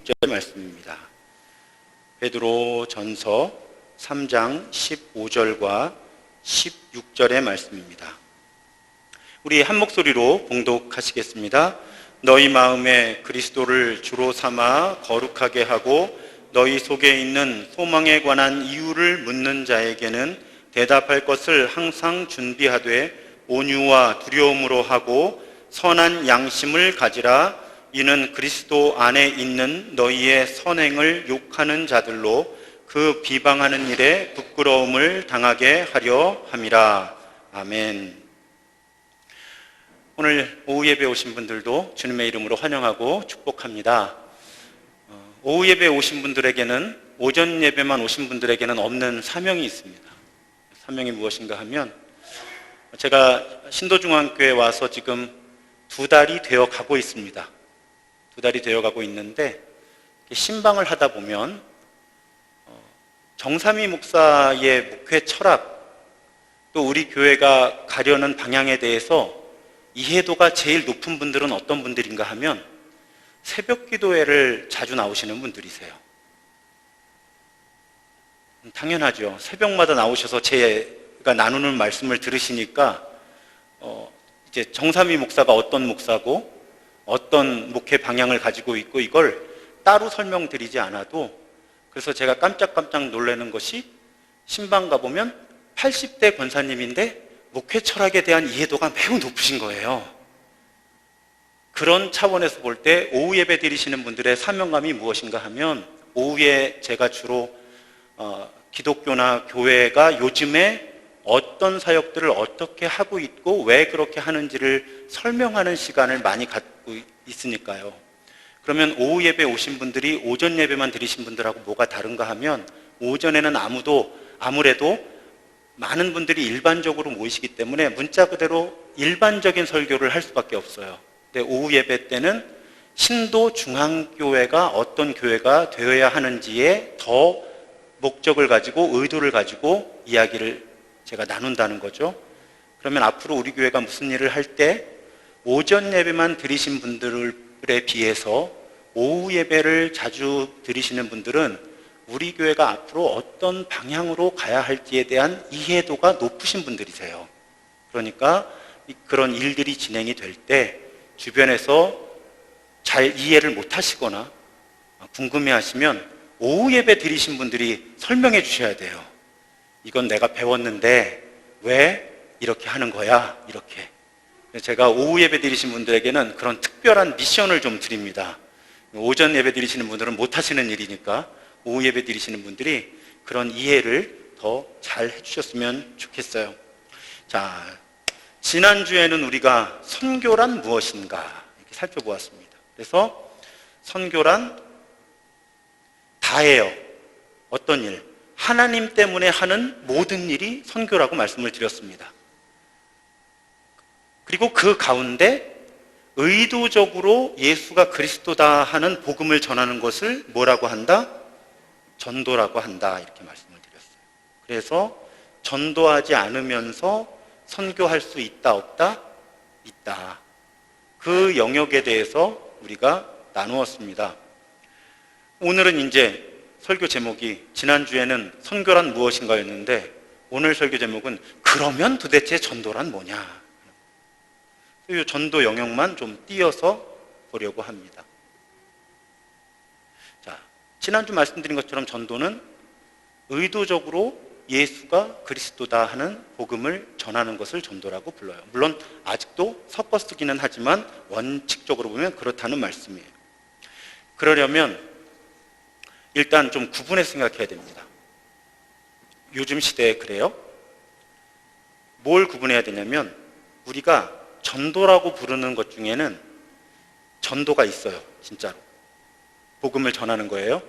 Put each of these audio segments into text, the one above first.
16절 말씀입니다. 베드로 전서 3장 15절과 16절의 말씀입니다. 우리 한 목소리로 봉독하시겠습니다. 너희 마음에 그리스도를 주로 삼아 거룩하게 하고 너희 속에 있는 소망에 관한 이유를 묻는 자에게는 대답할 것을 항상 준비하되 온유와 두려움으로 하고 선한 양심을 가지라. 이는 그리스도 안에 있는 너희의 선행을 욕하는 자들로 그 비방하는 일에 부끄러움을 당하게 하려 함이라. 아멘. 오늘 오후 예배 오신 분들도 주님의 이름으로 환영하고 축복합니다. 오후 예배 오신 분들에게는, 오전 예배만 오신 분들에게는 없는 사명이 있습니다. 사명이 무엇인가 하면, 제가 신도중앙교회에 와서 지금 2달이 되어 가고 있습니다. 2달이 되어 가고 있는데, 신방을 하다 보면 정삼위 목사의 목회 철학, 또 우리 교회가 가려는 방향에 대해서 이해도가 제일 높은 분들은 어떤 분들인가 하면 새벽 기도회를 자주 나오시는 분들이세요. 당연하죠. 새벽마다 나오셔서 제가 나누는 말씀을 들으시니까 이제 정삼위 목사가 어떤 목사고 어떤 목회 방향을 가지고 있고 이걸 따로 설명드리지 않아도, 그래서 제가 깜짝깜짝 놀라는 것이, 신방 가보면 80대 권사님인데 목회 철학에 대한 이해도가 매우 높으신 거예요. 그런 차원에서 볼 때 오후 예배 드리시는 분들의 사명감이 무엇인가 하면, 오후에 제가 주로 기독교나 교회가 요즘에 어떤 사역들을 어떻게 하고 있고 왜 그렇게 하는지를 설명하는 시간을 많이 갖고 있으니까요. 그러면 오후 예배 오신 분들이 오전 예배만 드리신 분들하고 뭐가 다른가 하면, 오전에는 아무래도 많은 분들이 일반적으로 모이시기 때문에 문자 그대로 일반적인 설교를 할 수밖에 없어요. 근데 오후 예배 때는 신도 중앙교회가 어떤 교회가 되어야 하는지에 더 목적을 가지고, 의도를 가지고 이야기를 제가 나눈다는 거죠. 그러면 앞으로 우리 교회가 무슨 일을 할 때 오전 예배만 드리신 분들에 비해서 오후 예배를 자주 드리시는 분들은 우리 교회가 앞으로 어떤 방향으로 가야 할지에 대한 이해도가 높으신 분들이세요. 그러니까 그런 일들이 진행이 될 때 주변에서 잘 이해를 못 하시거나 궁금해 하시면 오후 예배 드리신 분들이 설명해 주셔야 돼요. 이건 내가 배웠는데 왜 이렇게 하는 거야? 이렇게. 제가 오후 예배 드리신 분들에게는 그런 특별한 미션을 좀 드립니다. 오전 예배 드리시는 분들은 못 하시는 일이니까 오후 예배 드리시는 분들이 그런 이해를 더 잘 해주셨으면 좋겠어요. 자, 지난주에는 우리가 선교란 무엇인가 이렇게 살펴보았습니다. 그래서 선교란 다예요. 어떤 일? 하나님 때문에 하는 모든 일이 선교라고 말씀을 드렸습니다. 그리고 그 가운데 의도적으로 예수가 그리스도다 하는 복음을 전하는 것을 뭐라고 한다? 전도라고 한다, 이렇게 말씀을 드렸어요. 그래서 전도하지 않으면서 선교할 수 있다, 없다? 있다. 그 영역에 대해서 우리가 나누었습니다. 오늘은 이제 설교 제목이, 지난주에는 선교란 무엇인가였는데 오늘 설교 제목은 그러면 도대체 전도란 뭐냐? 이 전도 영역만 좀 띄어서 보려고 합니다. 자, 지난주 말씀드린 것처럼 전도는 의도적으로 예수가 그리스도다 하는 복음을 전하는 것을 전도라고 불러요. 물론 아직도 섞어 쓰기는 하지만 원칙적으로 보면 그렇다는 말씀이에요. 그러려면 일단 좀 구분해서 생각해야 됩니다. 요즘 시대에 그래요. 뭘 구분해야 되냐면, 우리가 전도라고 부르는 것 중에는 전도가 있어요. 진짜로 복음을 전하는 거예요.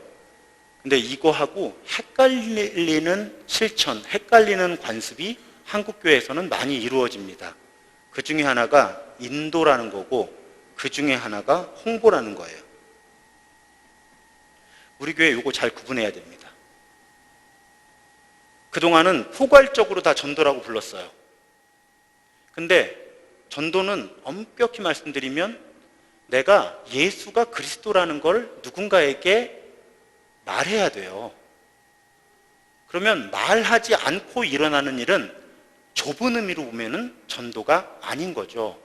근데 이거하고 헷갈리는 실천, 헷갈리는 관습이 한국교회에서는 많이 이루어집니다. 그 중에 하나가 인도라는 거고, 그 중에 하나가 홍보라는 거예요. 우리 교회 이거 잘 구분해야 됩니다. 그동안은 포괄적으로 다 전도라고 불렀어요. 근데 전도는 엄격히 말씀드리면 내가 예수가 그리스도라는 걸 누군가에게 말해야 돼요. 그러면 말하지 않고 일어나는 일은 좁은 의미로 보면은 전도가 아닌 거죠.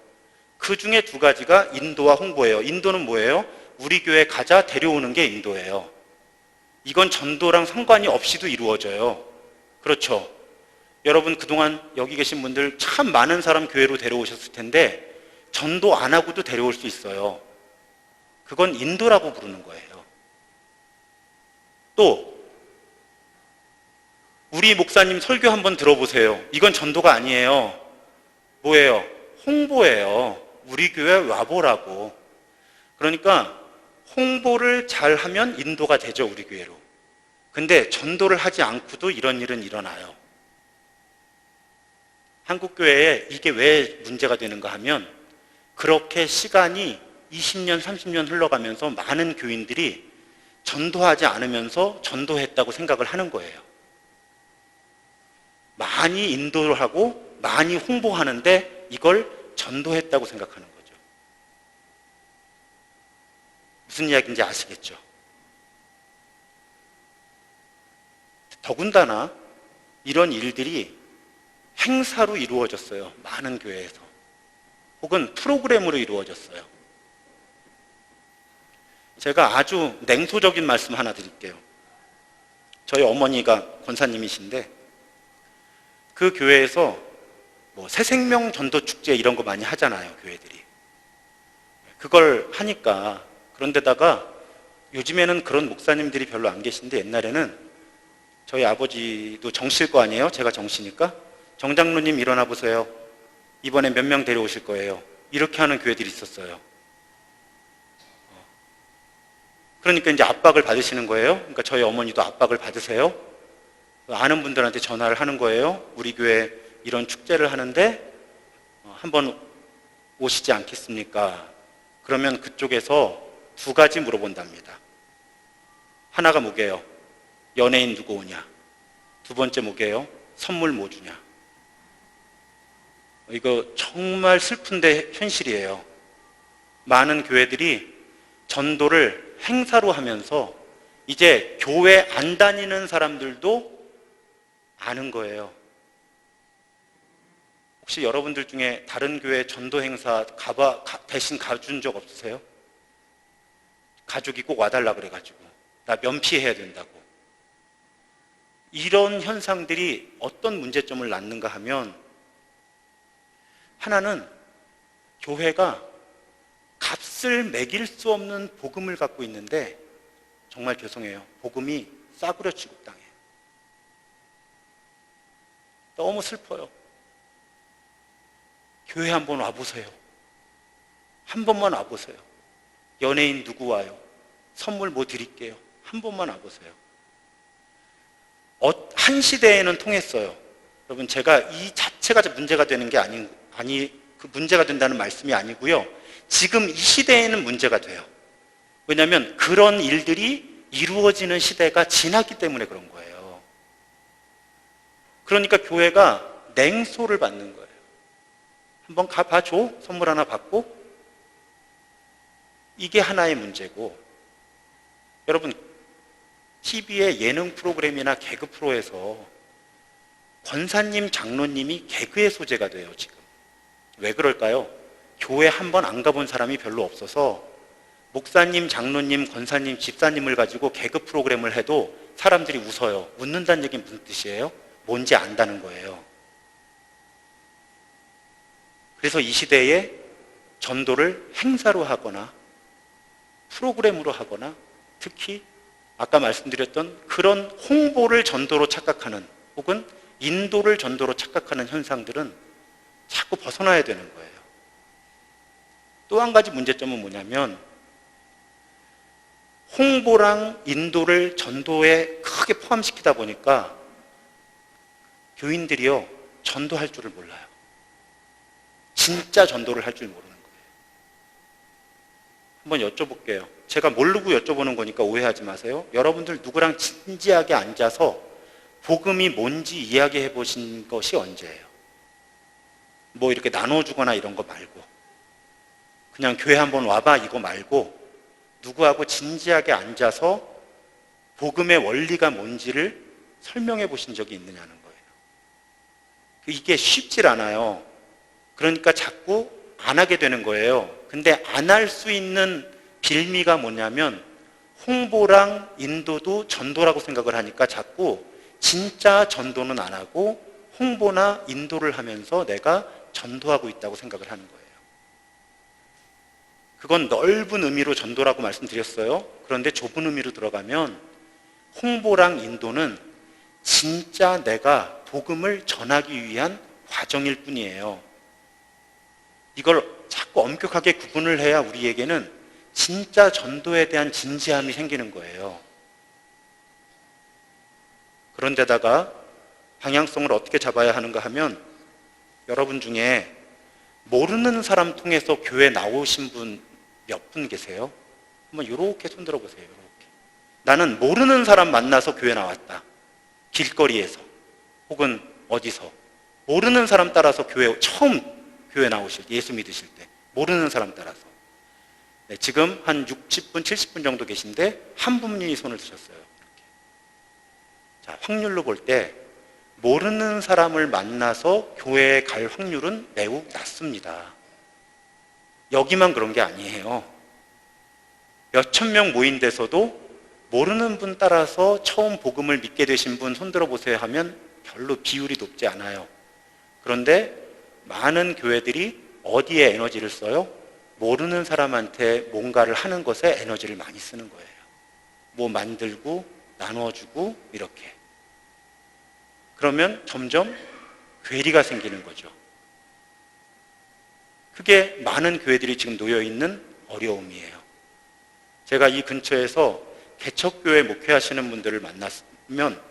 그 중에 두 가지가 인도와 홍보예요. 인도는 뭐예요? 우리 교회 가자 데려오는 게 인도예요. 이건 전도랑 상관이 없이도 이루어져요. 그렇죠? 여러분 그동안 여기 계신 분들 참 많은 사람 교회로 데려오셨을 텐데 전도 안 하고도 데려올 수 있어요. 그건 인도라고 부르는 거예요. 또 우리 목사님 설교 한번 들어보세요. 이건 전도가 아니에요. 뭐예요? 홍보예요. 우리 교회 와보라고. 그러니까 홍보를 잘하면 인도가 되죠, 우리 교회로. 근데 전도를 하지 않고도 이런 일은 일어나요. 한국교회에 이게 왜 문제가 되는가 하면 그렇게 시간이 20년, 30년 흘러가면서 많은 교인들이 전도하지 않으면서 전도했다고 생각을 하는 거예요. 많이 인도를 하고 많이 홍보하는데 이걸 전도했다고 생각하는 거죠. 무슨 이야기인지 아시겠죠? 더군다나 이런 일들이 행사로 이루어졌어요. 많은 교회에서. 혹은 프로그램으로 이루어졌어요. 제가 아주 냉소적인 말씀 하나 드릴게요. 저희 어머니가 권사님이신데 그 교회에서 뭐 새생명 전도 축제 이런 거 많이 하잖아요, 교회들이. 그걸 하니까 그런데다가 요즘에는 그런 목사님들이 별로 안 계신데 옛날에는 저희 아버지도 정실 거 아니에요? 제가 정시니까 정장로님 일어나 보세요. 이번에 몇 명 데려오실 거예요. 이렇게 하는 교회들이 있었어요. 그러니까 이제 압박을 받으시는 거예요. 그러니까 저희 어머니도 압박을 받으세요. 아는 분들한테 전화를 하는 거예요. 우리 교회 이런 축제를 하는데 한번 오시지 않겠습니까? 그러면 그쪽에서 두 가지 물어본답니다. 하나가 뭐게요? 연예인 누구 오냐? 두 번째 뭐게요? 선물 뭐 주냐? 이거 정말 슬픈데 현실이에요. 많은 교회들이 전도를 행사로 하면서 이제 교회 안 다니는 사람들도 아는 거예요. 혹시 여러분들 중에 다른 교회 전도 행사 대신 가준 적 없으세요? 가족이 꼭 와달라 그래가지고 나 면피해야 된다고. 이런 현상들이 어떤 문제점을 낳는가 하면 하나는 교회가 값을 매길 수 없는 복음을 갖고 있는데 정말 죄송해요. 복음이 싸구려 취급당해요. 너무 슬퍼요. 교회 한번 와보세요. 한 번만 와보세요. 연예인 누구 와요? 선물 뭐 드릴게요. 한 번만 와보세요. 한 시대에는 통했어요. 여러분 제가 이 자체가 문제가 되는 게 그 문제가 된다는 말씀이 아니고요. 지금 이 시대에는 문제가 돼요. 왜냐하면 그런 일들이 이루어지는 시대가 지났기 때문에 그런 거예요. 그러니까 교회가 냉소를 받는 거예요. 한번 가봐줘. 선물 하나 받고. 이게 하나의 문제고, 여러분 TV의 예능 프로그램이나 개그 프로에서 권사님, 장로님이 개그의 소재가 돼요. 지금 왜 그럴까요? 교회 한 번 안 가본 사람이 별로 없어서 목사님, 장로님, 권사님, 집사님을 가지고 개그 프로그램을 해도 사람들이 웃어요. 웃는다는 얘기는 무슨 뜻이에요? 뭔지 안다는 거예요. 그래서 이 시대에 전도를 행사로 하거나 프로그램으로 하거나 특히 아까 말씀드렸던 그런 홍보를 전도로 착각하는 혹은 인도를 전도로 착각하는 현상들은 자꾸 벗어나야 되는 거예요. 또 한 가지 문제점은 뭐냐면 홍보랑 인도를 전도에 크게 포함시키다 보니까 교인들이요 전도할 줄을 몰라요. 진짜 전도를 할 줄 모르는 거예요. 한번 여쭤볼게요. 제가 모르고 여쭤보는 거니까 오해하지 마세요. 여러분들 누구랑 진지하게 앉아서 복음이 뭔지 이야기해 보신 것이 언제예요? 뭐 이렇게 나눠주거나 이런 거 말고 그냥 교회 한번 와봐 이거 말고 누구하고 진지하게 앉아서 복음의 원리가 뭔지를 설명해 보신 적이 있느냐는 거예요. 이게 쉽질 않아요. 그러니까 자꾸 안 하게 되는 거예요. 근데 안 할 수 있는 빌미가 뭐냐면 홍보랑 인도도 전도라고 생각을 하니까 자꾸 진짜 전도는 안 하고 홍보나 인도를 하면서 내가 전도하고 있다고 생각을 하는 거예요. 그건 넓은 의미로 전도라고 말씀드렸어요. 그런데 좁은 의미로 들어가면 홍보랑 인도는 진짜 내가 복음을 전하기 위한 과정일 뿐이에요. 이걸 자꾸 엄격하게 구분을 해야 우리에게는 진짜 전도에 대한 진지함이 생기는 거예요. 그런데다가 방향성을 어떻게 잡아야 하는가 하면 여러분 중에 모르는 사람 통해서 교회 나오신 분 몇 분 계세요? 한번 이렇게 손 들어보세요. 이렇게. 나는 모르는 사람 만나서 교회 나왔다. 길거리에서 혹은 어디서 모르는 사람 따라서 처음 교회 나오실 때, 예수 믿으실 때 모르는 사람 따라서 네, 지금 한 60분, 70분 정도 계신데 한 분이 손을 드셨어요. 이렇게. 자, 확률로 볼 때 모르는 사람을 만나서 교회에 갈 확률은 매우 낮습니다. 여기만 그런 게 아니에요. 몇천 명 모인 데서도 모르는 분 따라서 처음 복음을 믿게 되신 분 손들어 보세요 하면 별로 비율이 높지 않아요. 그런데 많은 교회들이 어디에 에너지를 써요? 모르는 사람한테 뭔가를 하는 것에 에너지를 많이 쓰는 거예요. 뭐 만들고 나눠주고 이렇게. 그러면 점점 괴리가 생기는 거죠. 그게 많은 교회들이 지금 놓여있는 어려움이에요. 제가 이 근처에서 개척교회 목회하시는 분들을 만났으면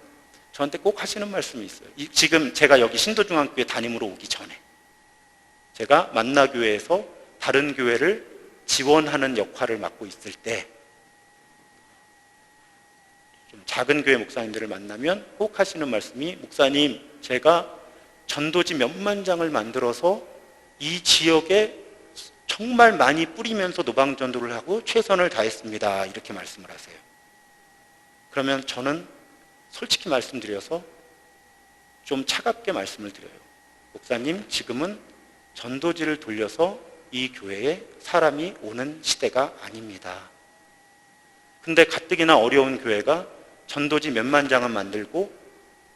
저한테 꼭 하시는 말씀이 있어요. 지금 제가 여기 신도중앙교회 담임으로 오기 전에 제가 만나교회에서 다른 교회를 지원하는 역할을 맡고 있을 때 좀 작은 교회 목사님들을 만나면 꼭 하시는 말씀이 목사님, 제가 전도지 몇만 장을 만들어서 이 지역에 정말 많이 뿌리면서 노방전도를 하고 최선을 다했습니다. 이렇게 말씀을 하세요. 그러면 저는 솔직히 말씀드려서 좀 차갑게 말씀을 드려요. 목사님, 지금은 전도지를 돌려서 이 교회에 사람이 오는 시대가 아닙니다. 근데 가뜩이나 어려운 교회가 전도지 몇만 장은 만들고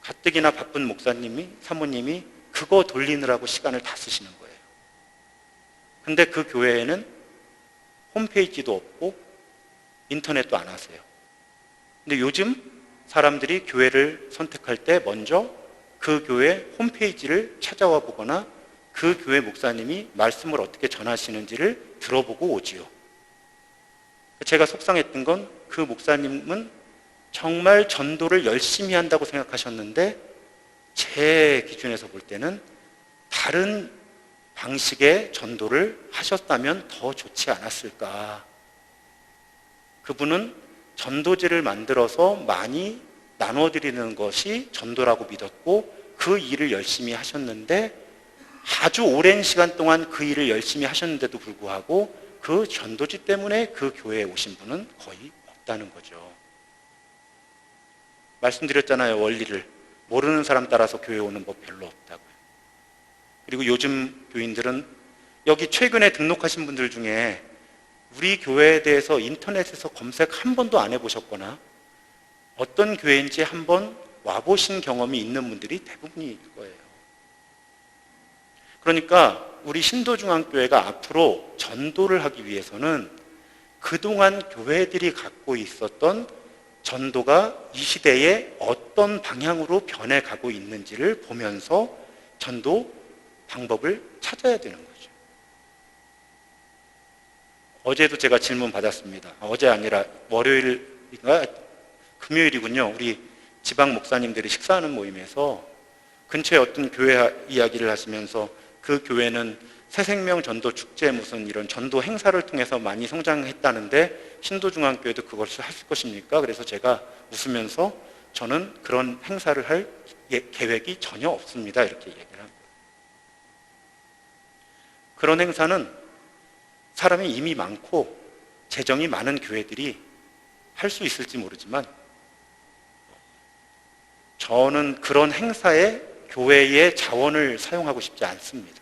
가뜩이나 바쁜 목사님이, 사모님이 그거 돌리느라고 시간을 다 쓰시는 거예요. 근데 그 교회에는 홈페이지도 없고 인터넷도 안 하세요. 근데 요즘 사람들이 교회를 선택할 때 먼저 그 교회 홈페이지를 찾아와 보거나 그 교회 목사님이 말씀을 어떻게 전하시는지를 들어보고 오지요. 제가 속상했던 건 그 목사님은 정말 전도를 열심히 한다고 생각하셨는데 제 기준에서 볼 때는 다른 방식의 전도를 하셨다면 더 좋지 않았을까. 그분은 전도지를 만들어서 많이 나눠드리는 것이 전도라고 믿었고 그 일을 열심히 하셨는데 아주 오랜 시간 동안 그 일을 열심히 하셨는데도 불구하고 그 전도지 때문에 그 교회에 오신 분은 거의 없다는 거죠. 말씀드렸잖아요. 원리를. 모르는 사람 따라서 교회 오는 법 별로 없다고요. 그리고 요즘 교인들은 여기 최근에 등록하신 분들 중에 우리 교회에 대해서 인터넷에서 검색 한 번도 안 해보셨거나 어떤 교회인지 한번 와보신 경험이 있는 분들이 대부분일 거예요. 그러니까 우리 신도중앙교회가 앞으로 전도를 하기 위해서는 그동안 교회들이 갖고 있었던 전도가 이 시대에 어떤 방향으로 변해가고 있는지를 보면서 전도 방법을 찾아야 되는 거죠. 어제도 제가 질문 받았습니다. 어제 아니라 월요일인가 금요일이군요. 우리 지방 목사님들이 식사하는 모임에서 근처에 어떤 교회 이야기를 하시면서 그 교회는 새생명 전도 축제 무슨 이런 전도 행사를 통해서 많이 성장했다는데 신도중앙교회도 그것을 하실 것입니까? 그래서 제가 웃으면서 저는 그런 행사를 할 계획이 전혀 없습니다. 이렇게 얘기를 합니다. 그런 행사는 사람이 이미 많고 재정이 많은 교회들이 할 수 있을지 모르지만 저는 그런 행사에 교회의 자원을 사용하고 싶지 않습니다.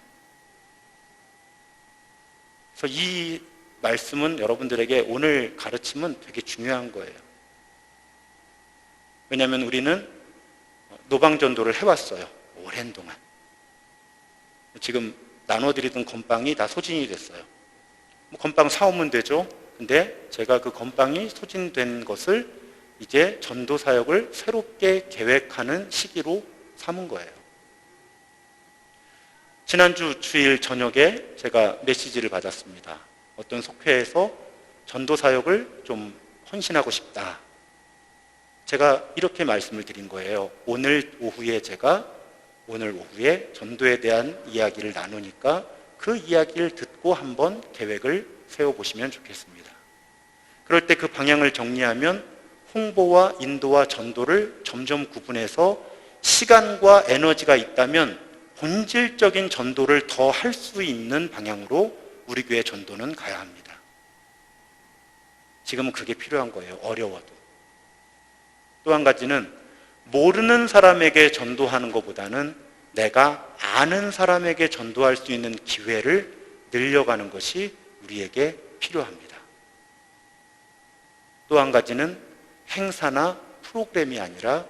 그래서 이 말씀은 여러분들에게 오늘 가르침은 되게 중요한 거예요. 왜냐하면 우리는 노방전도를 해왔어요. 오랜 동안. 지금 나눠드리던 건빵이 다 소진이 됐어요. 건빵 사오면 되죠. 근데 제가 그 건빵이 소진된 것을 이제 전도 사역을 새롭게 계획하는 시기로 삼은 거예요. 지난주 주일 저녁에 제가 메시지를 받았습니다. 어떤 속회에서 전도 사역을 좀 헌신하고 싶다. 제가 이렇게 말씀을 드린 거예요. 오늘 오후에 전도에 대한 이야기를 나누니까 그 이야기를 듣고 한번 계획을 세워보시면 좋겠습니다. 그럴 때 그 방향을 정리하면 홍보와 인도와 전도를 점점 구분해서 시간과 에너지가 있다면 본질적인 전도를 더 할 수 있는 방향으로 우리 교회 전도는 가야 합니다. 지금은 그게 필요한 거예요. 어려워도. 또 한 가지는 모르는 사람에게 전도하는 것보다는 내가 아는 사람에게 전도할 수 있는 기회를 늘려가는 것이 우리에게 필요합니다. 또 한 가지는 행사나 프로그램이 아니라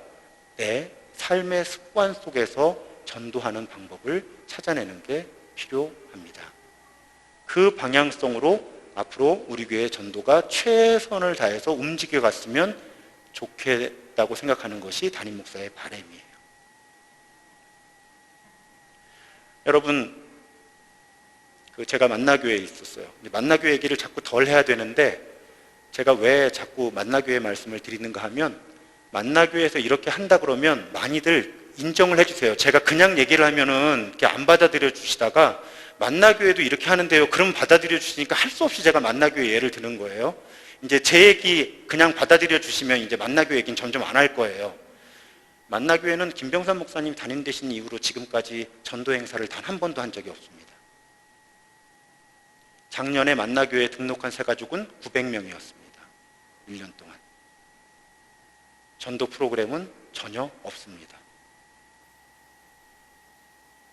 내 삶의 습관 속에서 전도하는 방법을 찾아내는 게 필요합니다. 그 방향성으로 앞으로 우리 교회 전도가 최선을 다해서 움직여 갔으면 좋겠다고 생각하는 것이 담임 목사의 바람이에요. 여러분, 제가 만나교회에 있었어요. 만나교회 얘기를 자꾸 덜 해야 되는데 제가 왜 자꾸 만나교회 말씀을 드리는가 하면 만나교회에서 이렇게 한다 그러면 많이들 인정을 해주세요. 제가 그냥 얘기를 하면은 이렇게 안 받아들여 주시다가 만나교회도 이렇게 하는데요. 그럼 받아들여 주시니까 할 수 없이 제가 만나교회 예를 드는 거예요. 이제 제 얘기 그냥 받아들여 주시면 이제 만나교회 얘기는 점점 안 할 거예요. 만나교회는 김병삼 목사님 담임되신 이후로 지금까지 전도 행사를 단 한 번도 한 적이 없습니다. 작년에 만나교회에 등록한 새가족은 900명이었습니다. 1년 동안. 전도 프로그램은 전혀 없습니다.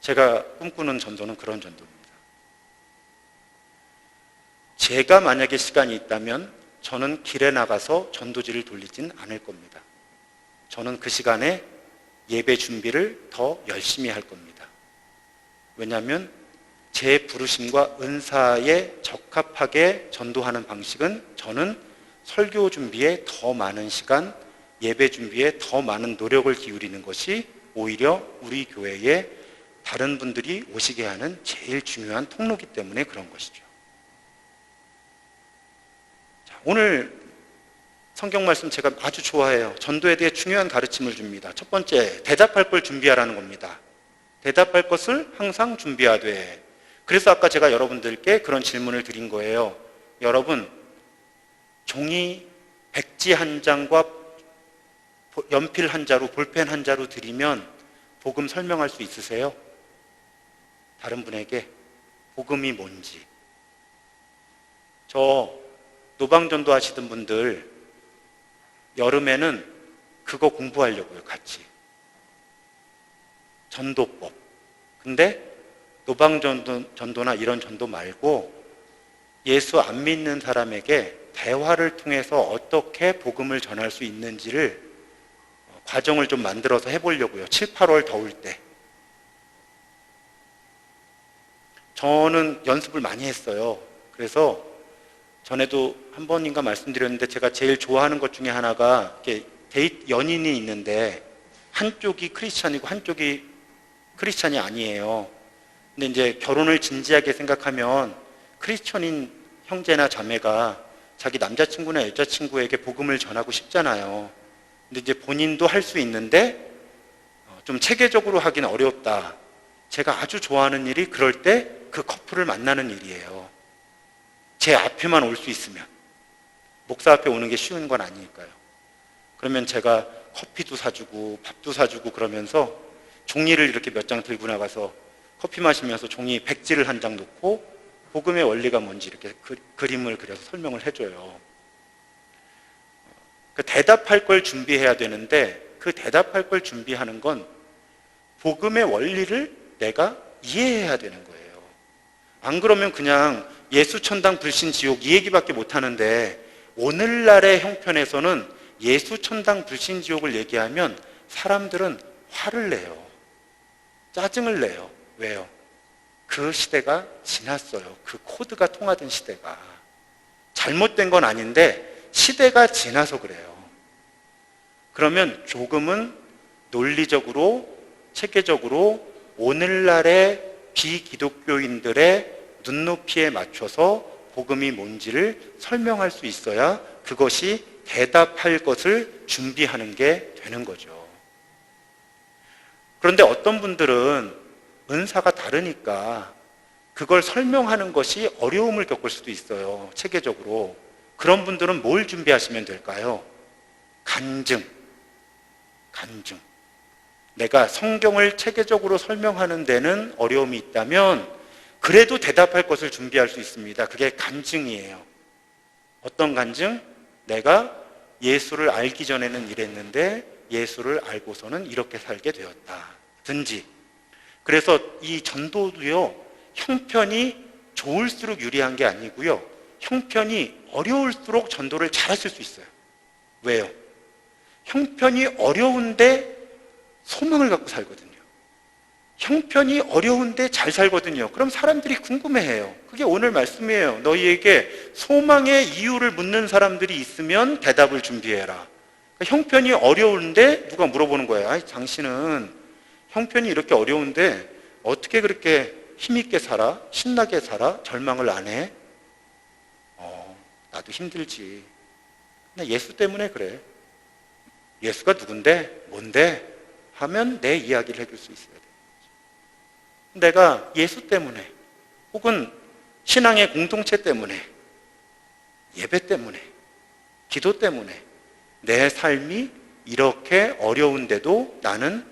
제가 꿈꾸는 전도는 그런 전도입니다. 제가 만약에 시간이 있다면 저는 길에 나가서 전도지를 돌리진 않을 겁니다. 저는 그 시간에 예배 준비를 더 열심히 할 겁니다. 왜냐하면 제 부르심과 은사에 적합하게 전도하는 방식은 저는 설교 준비에 더 많은 시간, 예배 준비에 더 많은 노력을 기울이는 것이 오히려 우리 교회에 다른 분들이 오시게 하는 제일 중요한 통로이기 때문에 그런 것이죠. 자, 오늘 성경 말씀 제가 아주 좋아해요. 전도에 대해 중요한 가르침을 줍니다. 첫 번째, 대답할 걸 준비하라는 겁니다. 대답할 것을 항상 준비하되. 그래서 아까 제가 여러분들께 그런 질문을 드린 거예요. 여러분, 종이 백지 한 장과 연필 한 자루, 볼펜 한 자루 드리면 복음 설명할 수 있으세요? 다른 분에게 복음이 뭔지. 저 노방전도 하시던 분들 여름에는 그거 공부하려고요. 같이. 전도법. 근데 노방전도나 이런 전도 말고 예수 안 믿는 사람에게 대화를 통해서 어떻게 복음을 전할 수 있는지를 과정을 좀 만들어서 해보려고요. 7, 8월 더울 때. 저는 연습을 많이 했어요. 그래서 전에도 한 번인가 말씀드렸는데 제가 제일 좋아하는 것 중에 하나가 연인이 있는데 한쪽이 크리스찬이고 한쪽이 크리스찬이 아니에요. 근데 이제 결혼을 진지하게 생각하면 크리스천인 형제나 자매가 자기 남자친구나 여자친구에게 복음을 전하고 싶잖아요. 근데 이제 본인도 할 수 있는데 좀 체계적으로 하기는 어렵다. 제가 아주 좋아하는 일이 그럴 때 그 커플을 만나는 일이에요. 제 앞에만 올 수 있으면. 목사 앞에 오는 게 쉬운 건 아니니까요. 그러면 제가 커피도 사주고 밥도 사주고 그러면서 종이를 이렇게 몇 장 들고 나가서 커피 마시면서 종이 백지를 한 장 놓고 복음의 원리가 뭔지 이렇게 그림을 그려서 설명을 해줘요. 그 대답할 걸 준비해야 되는데 그 대답할 걸 준비하는 건 복음의 원리를 내가 이해해야 되는 거예요. 안 그러면 그냥 예수 천당 불신 지옥 이 얘기밖에 못 하는데 오늘날의 형편에서는 예수 천당 불신 지옥을 얘기하면 사람들은 화를 내요. 짜증을 내요. 왜요? 그 시대가 지났어요. 그 코드가 통하던 시대가. 잘못된 건 아닌데 시대가 지나서 그래요. 그러면 조금은 논리적으로 체계적으로 오늘날의 비기독교인들의 눈높이에 맞춰서 복음이 뭔지를 설명할 수 있어야 그것이 대답할 것을 준비하는 게 되는 거죠. 그런데 어떤 분들은 은사가 다르니까 그걸 설명하는 것이 어려움을 겪을 수도 있어요. 체계적으로. 그런 분들은 뭘 준비하시면 될까요? 간증. 내가 성경을 체계적으로 설명하는 데는 어려움이 있다면 그래도 대답할 것을 준비할 수 있습니다. 그게 간증이에요. 어떤 간증? 내가 예수를 알기 전에는 이랬는데 예수를 알고서는 이렇게 살게 되었다. 든지. 그래서 이 전도도요, 형편이 좋을수록 유리한 게 아니고요, 형편이 어려울수록 전도를 잘하실 수 있어요. 왜요? 형편이 어려운데 소망을 갖고 살거든요. 형편이 어려운데 잘 살거든요. 그럼 사람들이 궁금해해요. 그게 오늘 말씀이에요. 너희에게 소망의 이유를 묻는 사람들이 있으면 대답을 준비해라. 그러니까 형편이 어려운데 누가 물어보는 거예요. 아니, 당신은 형편이 이렇게 어려운데 어떻게 그렇게 힘있게 살아? 신나게 살아? 절망을 안 해? 나도 힘들지. 근데 예수 때문에 그래. 예수가 누군데? 뭔데? 하면 내 이야기를 해줄 수 있어야 돼. 내가 예수 때문에 혹은 신앙의 공동체 때문에 예배 때문에 기도 때문에 내 삶이 이렇게 어려운데도 나는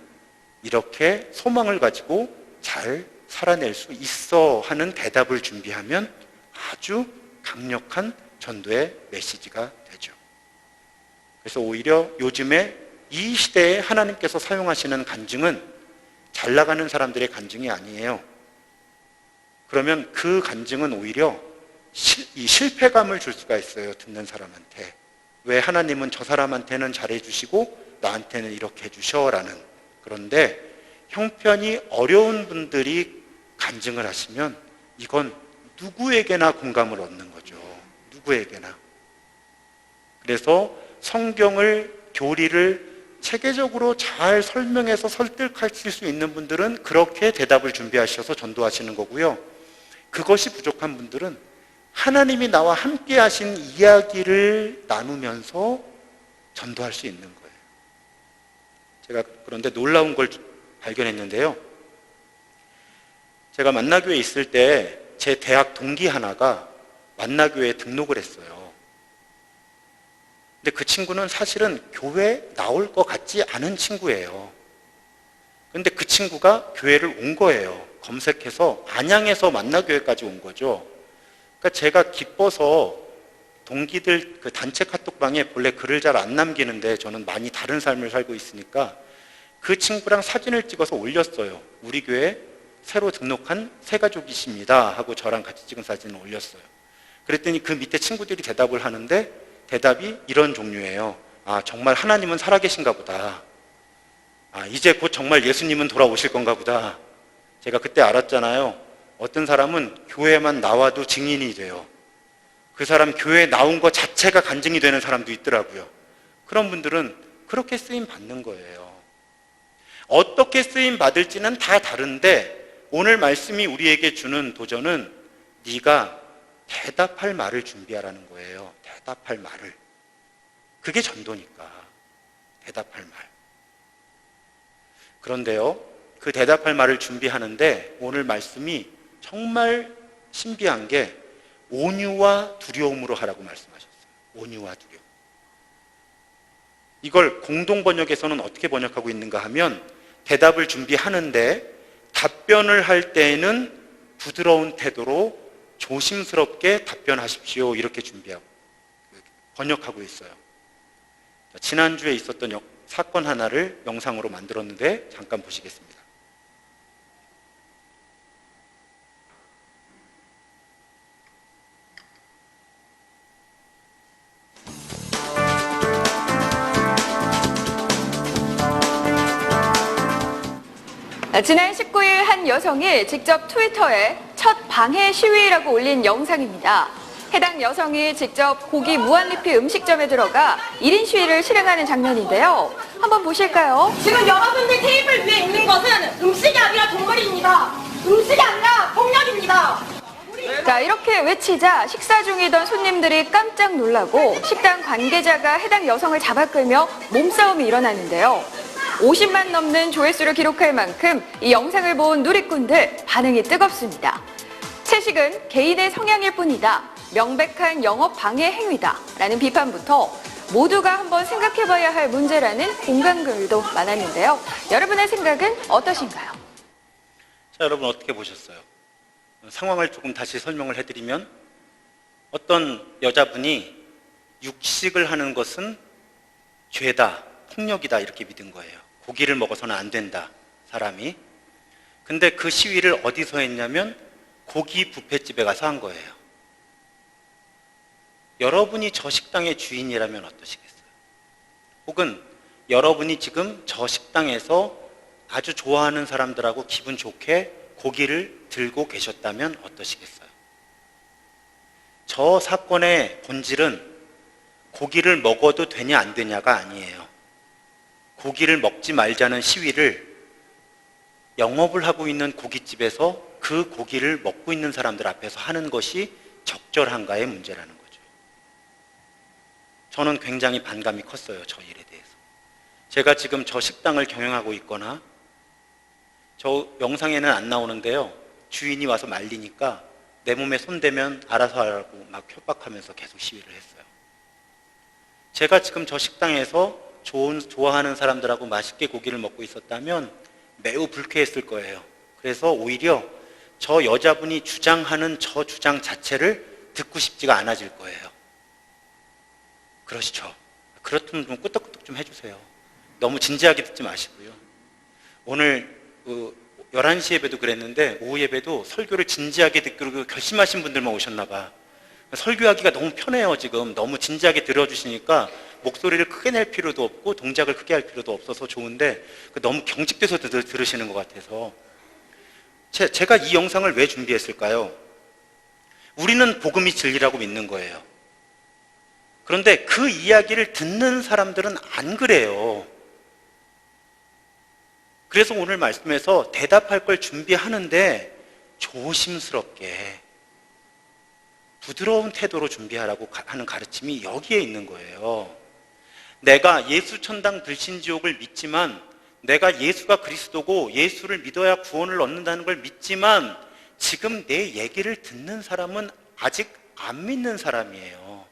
이렇게 소망을 가지고 잘 살아낼 수 있어 하는 대답을 준비하면 아주 강력한 전도의 메시지가 되죠. 그래서 오히려 요즘에 이 시대에 하나님께서 사용하시는 간증은 잘 나가는 사람들의 간증이 아니에요. 그러면 그 간증은 오히려 이 실패감을 줄 수가 있어요. 듣는 사람한테. 왜 하나님은 저 사람한테는 잘해주시고 나한테는 이렇게 해주셔라는. 그런데 형편이 어려운 분들이 간증을 하시면 이건 누구에게나 공감을 얻는 거죠. 누구에게나. 그래서 성경을, 교리를 체계적으로 잘 설명해서 설득하실 수 있는 분들은 그렇게 대답을 준비하셔서 전도하시는 거고요. 그것이 부족한 분들은 하나님이 나와 함께 하신 이야기를 나누면서 전도할 수 있는 거예요. 제가 그런데 놀라운 걸 발견했는데요. 제가 만나교회에 있을 때 제 대학 동기 하나가 만나교회에 등록을 했어요. 근데 그 친구는 사실은 교회에 나올 것 같지 않은 친구예요. 근데 그 친구가 교회를 온 거예요. 검색해서 안양에서 만나교회까지 온 거죠. 그러니까 제가 기뻐서 동기들 그 단체 카톡방에 본래 글을 잘 안 남기는데 저는 많이 다른 삶을 살고 있으니까 그 친구랑 사진을 찍어서 올렸어요. 우리 교회 새로 등록한 새 가족이십니다 하고 저랑 같이 찍은 사진을 올렸어요. 그랬더니 그 밑에 친구들이 대답을 하는데 대답이 이런 종류예요. 아, 정말 하나님은 살아계신가 보다. 아, 이제 곧 정말 예수님은 돌아오실 건가 보다. 제가 그때 알았잖아요. 어떤 사람은 교회만 나와도 증인이 돼요. 그 사람 교회에 나온 것 자체가 간증이 되는 사람도 있더라고요. 그런 분들은 그렇게 쓰임 받는 거예요. 어떻게 쓰임 받을지는 다 다른데 오늘 말씀이 우리에게 주는 도전은 네가 대답할 말을 준비하라는 거예요. 대답할 말을. 그게 전도니까. 대답할 말. 그런데요, 그 대답할 말을 준비하는데 오늘 말씀이 정말 신비한 게 온유와 두려움으로 하라고 말씀하셨어요. 온유와 두려움. 이걸 공동 번역에서는 어떻게 번역하고 있는가 하면 대답을 준비하는데 답변을 할 때에는 부드러운 태도로 조심스럽게 답변하십시오. 이렇게 번역하고 있어요. 지난주에 있었던 사건 하나를 영상으로 만들었는데 잠깐 보시겠습니다. 지난 19일 한 여성이 직접 트위터에 첫 방해 시위라고 올린 영상입니다. 해당 여성이 직접 고기 무한리필 음식점에 들어가 1인 시위를 실행하는 장면인데요. 한번 보실까요? 지금 여러분들 테이블 위에 있는 것은 음식이 아니라 동물입니다. 음식이 아니라 폭력입니다. 자, 이렇게 외치자 식사 중이던 손님들이 깜짝 놀라고 식당 관계자가 해당 여성을 잡아끌며 몸싸움이 일어나는데요. 50만 넘는 조회수를 기록할 만큼 이 영상을 본 누리꾼들 반응이 뜨겁습니다. 채식은 개인의 성향일 뿐이다. 명백한 영업 방해 행위다. 라는 비판부터 모두가 한번 생각해봐야 할 문제라는 공감글도 많았는데요. 여러분의 생각은 어떠신가요? 자, 여러분 어떻게 보셨어요? 상황을 조금 다시 설명을 해드리면 어떤 여자분이 육식을 하는 것은 죄다, 폭력이다 이렇게 믿은 거예요. 고기를 먹어서는 안 된다, 사람이. 근데 그 시위를 어디서 했냐면 고기 뷔페집에 가서 한 거예요. 여러분이 저 식당의 주인이라면 어떠시겠어요? 혹은 여러분이 지금 저 식당에서 아주 좋아하는 사람들하고 기분 좋게 고기를 들고 계셨다면 어떠시겠어요? 저 사건의 본질은 고기를 먹어도 되냐 안 되냐가 아니에요. 고기를 먹지 말자는 시위를 영업을 하고 있는 고깃집에서 그 고기를 먹고 있는 사람들 앞에서 하는 것이 적절한가의 문제라는 거죠. 저는 굉장히 반감이 컸어요. 저 일에 대해서. 제가 지금 저 식당을 경영하고 있거나 저 영상에는 안 나오는데요. 주인이 와서 말리니까 내 몸에 손대면 알아서 하라고 막 협박하면서 계속 시위를 했어요. 제가 지금 저 식당에서 좋아하는 사람들하고 맛있게 고기를 먹고 있었다면 매우 불쾌했을 거예요. 그래서 오히려 저 여자분이 주장하는 저 주장 자체를 듣고 싶지가 않아질 거예요. 그러시죠? 그렇다면 좀 끄떡끄떡 좀 해주세요. 너무 진지하게 듣지 마시고요. 오늘 11시 예배도 그랬는데 오후 예배도 설교를 진지하게 듣기로 결심하신 분들만 오셨나 봐. 설교하기가 너무 편해요. 지금 너무 진지하게 들어주시니까 목소리를 크게 낼 필요도 없고 동작을 크게 할 필요도 없어서 좋은데 너무 경직돼서 들으시는 것 같아서 제가 이 영상을 왜 준비했을까요? 우리는 복음이 진리라고 믿는 거예요. 그런데 그 이야기를 듣는 사람들은 안 그래요. 그래서 오늘 말씀에서 대답할 걸 준비하는데 조심스럽게 부드러운 태도로 준비하라고 하는 가르침이 여기에 있는 거예요. 내가 예수 천당 불신지옥을 믿지만 내가 예수가 그리스도고 예수를 믿어야 구원을 얻는다는 걸 믿지만 지금 내 얘기를 듣는 사람은 아직 안 믿는 사람이에요.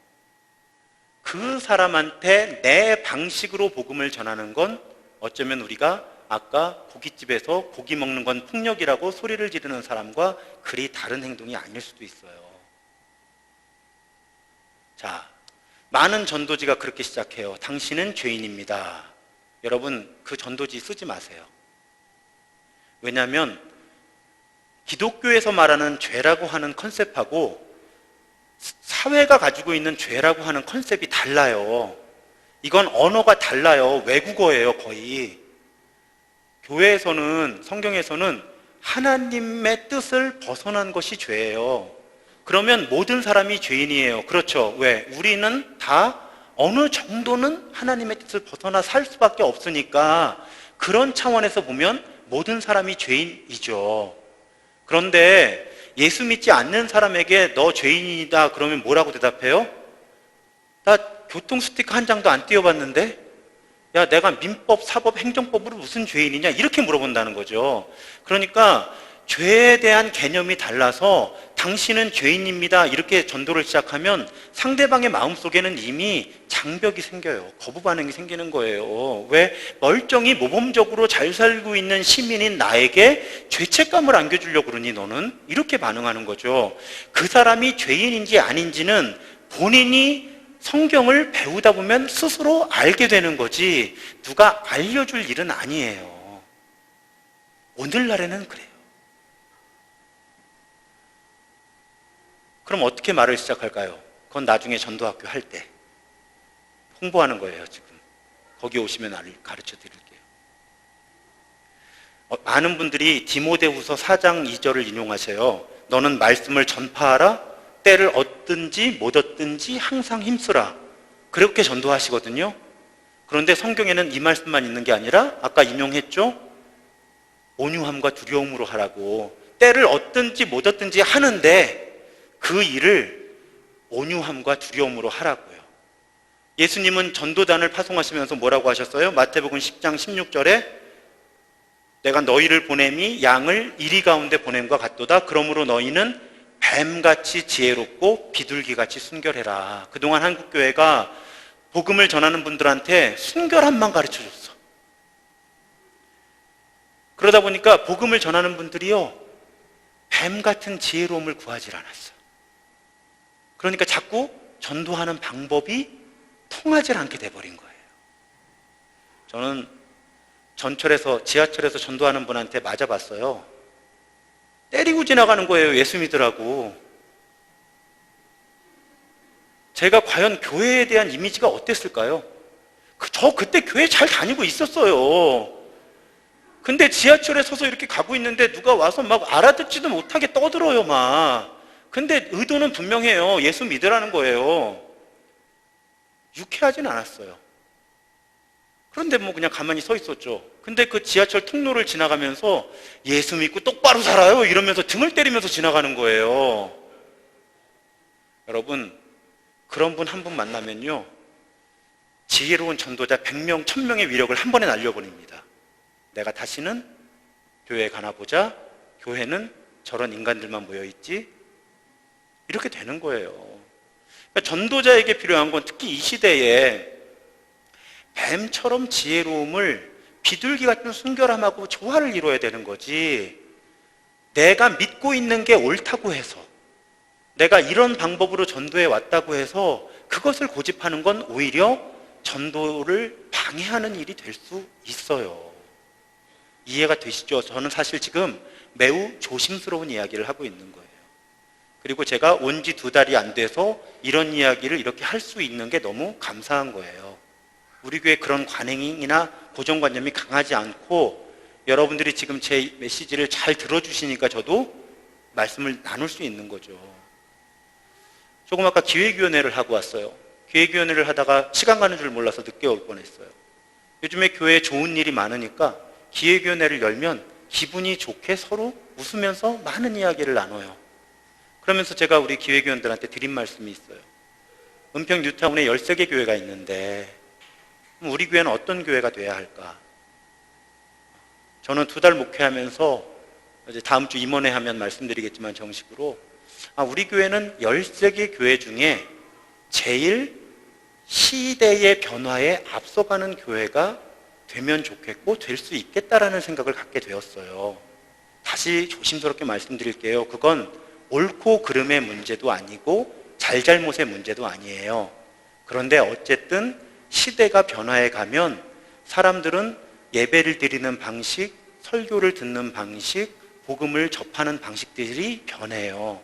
그 사람한테 내 방식으로 복음을 전하는 건 어쩌면 우리가 아까 고깃집에서 고기 먹는 건 폭력이라고 소리를 지르는 사람과 그리 다른 행동이 아닐 수도 있어요. 자, 많은 전도지가 그렇게 시작해요. 당신은 죄인입니다. 여러분, 그 전도지 쓰지 마세요. 왜냐하면 기독교에서 말하는 죄라고 하는 컨셉하고 사회가 가지고 있는 죄라고 하는 컨셉이 달라요. 이건 언어가 달라요. 외국어예요, 거의. 교회에서는, 성경에서는 하나님의 뜻을 벗어난 것이 죄예요. 그러면 모든 사람이 죄인이에요. 그렇죠. 왜? 우리는 다 어느 정도는 하나님의 뜻을 벗어나 살 수밖에 없으니까 그런 차원에서 보면 모든 사람이 죄인이죠. 그런데 예수 믿지 않는 사람에게 너 죄인이다 그러면 뭐라고 대답해요? 나 교통 스티커 한 장도 안 띄워봤는데 야, 내가 민법, 사법, 행정법으로 무슨 죄인이냐 이렇게 물어본다는 거죠. 그러니까 죄에 대한 개념이 달라서 당신은 죄인입니다 이렇게 전도를 시작하면 상대방의 마음속에는 이미 장벽이 생겨요. 거부 반응이 생기는 거예요. 왜? 멀쩡히 모범적으로 잘 살고 있는 시민인 나에게 죄책감을 안겨주려고 그러니 너는? 이렇게 반응하는 거죠. 그 사람이 죄인인지 아닌지는 본인이 성경을 배우다 보면 스스로 알게 되는 거지 누가 알려줄 일은 아니에요. 오늘날에는 그래요. 그럼 어떻게 말을 시작할까요? 그건 나중에 전도학교 할 때 홍보하는 거예요. 지금 거기 오시면 가르쳐 드릴게요. 많은 분들이 디모데후서 4장 2절을 인용하세요. 너는 말씀을 전파하라. 때를 얻든지 못 얻든지 항상 힘쓰라. 그렇게 전도하시거든요. 그런데 성경에는 이 말씀만 있는 게 아니라 아까 인용했죠? 온유함과 두려움으로 하라고. 때를 얻든지 못 얻든지 하는데 그 일을 온유함과 두려움으로 하라고요. 예수님은 전도단을 파송하시면서 뭐라고 하셨어요? 마태복음 10장 16절에 내가 너희를 보냄이 양을 이리 가운데 보냄과 같도다. 그러므로 너희는 뱀같이 지혜롭고 비둘기같이 순결해라. 그동안 한국교회가 복음을 전하는 분들한테 순결함만 가르쳐줬어. 그러다 보니까 복음을 전하는 분들이요 뱀같은 지혜로움을 구하질 않았어. 그러니까 자꾸 전도하는 방법이 통하지 않게 돼버린 거예요. 저는 지하철에서 전도하는 분한테 맞아봤어요. 때리고 지나가는 거예요. 예수 믿으라고. 제가 과연 교회에 대한 이미지가 어땠을까요? 저 그때 교회 잘 다니고 있었어요. 근데 지하철에 서서 이렇게 가고 있는데 누가 와서 막 알아듣지도 못하게 떠들어요 막. 근데 의도는 분명해요. 예수 믿으라는 거예요. 유쾌하진 않았어요. 그런데 뭐 그냥 가만히 서 있었죠. 근데 그 지하철 통로를 지나가면서 예수 믿고 똑바로 살아요 이러면서 등을 때리면서 지나가는 거예요. 여러분 그런 분 한 분 만나면요 지혜로운 전도자 100명, 1000명의 위력을 한 번에 날려버립니다. 내가 다시는 교회에 가나 보자. 교회는 저런 인간들만 모여있지. 이렇게 되는 거예요. 그러니까 전도자에게 필요한 건 특히 이 시대에 뱀처럼 지혜로움을 비둘기 같은 순결함하고 조화를 이루어야 되는 거지. 내가 믿고 있는 게 옳다고 해서 내가 이런 방법으로 전도해 왔다고 해서 그것을 고집하는 건 오히려 전도를 방해하는 일이 될 수 있어요. 이해가 되시죠? 저는 사실 지금 매우 조심스러운 이야기를 하고 있는 거예요. 그리고 제가 온 지 2달이 안 돼서 이런 이야기를 이렇게 할 수 있는 게 너무 감사한 거예요. 우리 교회 그런 관행이나 고정관념이 강하지 않고 여러분들이 지금 제 메시지를 잘 들어주시니까 저도 말씀을 나눌 수 있는 거죠. 조금 아까 기획위원회를 하고 왔어요. 기획위원회를 하다가 시간 가는 줄 몰라서 늦게 올 뻔했어요. 요즘에 교회에 좋은 일이 많으니까 기획위원회를 열면 기분이 좋게 서로 웃으면서 많은 이야기를 나눠요. 그러면서 제가 우리 기획위원들한테 드린 말씀이 있어요. 은평 뉴타운에 13개 교회가 있는데 우리 교회는 어떤 교회가 돼야 할까? 저는 2달 목회하면서 이제 다음 주 임원회 하면 말씀드리겠지만 정식으로 우리 교회는 13개 교회 중에 제일 시대의 변화에 앞서가는 교회가 되면 좋겠고 될 수 있겠다라는 생각을 갖게 되었어요. 다시 조심스럽게 말씀드릴게요. 그건 옳고 그름의 문제도 아니고 잘잘못의 문제도 아니에요. 그런데 어쨌든 시대가 변화해 가면 사람들은 예배를 드리는 방식, 설교를 듣는 방식, 복음을 접하는 방식들이 변해요.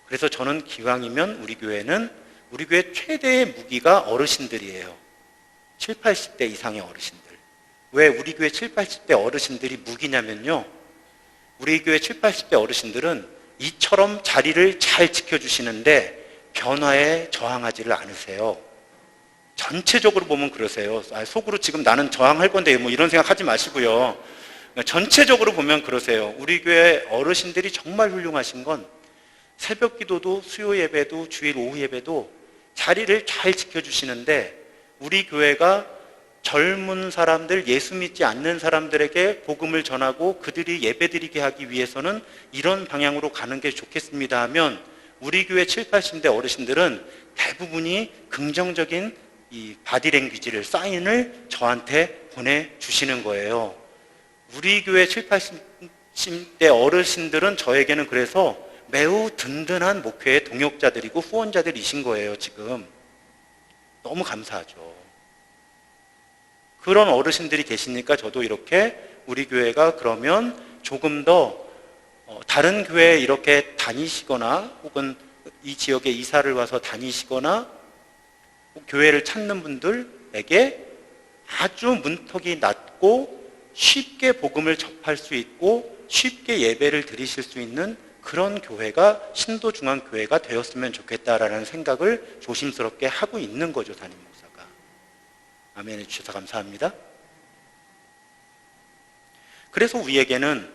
그래서 저는 기왕이면 우리 교회 최대의 무기가 어르신들이에요. 70, 80대 이상의 어르신들. 왜 우리 교회 70, 80대 어르신들이 무기냐면요. 우리 교회 70, 80대 어르신들은 이처럼 자리를 잘 지켜주시는데 변화에 저항하지를 않으세요. 전체적으로 보면 그러세요. 속으로 지금 나는 저항할 건데 뭐 이런 생각하지 마시고요. 전체적으로 보면 그러세요. 우리 교회 어르신들이 정말 훌륭하신 건 새벽 기도도 수요 예배도 주일 오후 예배도 자리를 잘 지켜주시는데 우리 교회가 젊은 사람들, 예수 믿지 않는 사람들에게 복음을 전하고 그들이 예배드리게 하기 위해서는 이런 방향으로 가는 게 좋겠습니다 하면 우리 교회 7, 80대 어르신들은 대부분이 긍정적인 이 바디랭귀지를, 사인을 저한테 보내주시는 거예요. 우리 교회 7, 80대 어르신들은 저에게는 그래서 매우 든든한 목회의 동역자들이고 후원자들이신 거예요, 지금. 너무 감사하죠. 그런 어르신들이 계시니까 저도 이렇게 우리 교회가 그러면 조금 더 다른 교회에 이렇게 다니시거나 혹은 이 지역에 이사를 와서 다니시거나 교회를 찾는 분들에게 아주 문턱이 낮고 쉽게 복음을 접할 수 있고 쉽게 예배를 드리실 수 있는 그런 교회가 신도중앙교회가 되었으면 좋겠다라는 생각을 조심스럽게 하고 있는 거죠, 담임 목사가. 아멘 해주셔서 감사합니다. 그래서 우리에게는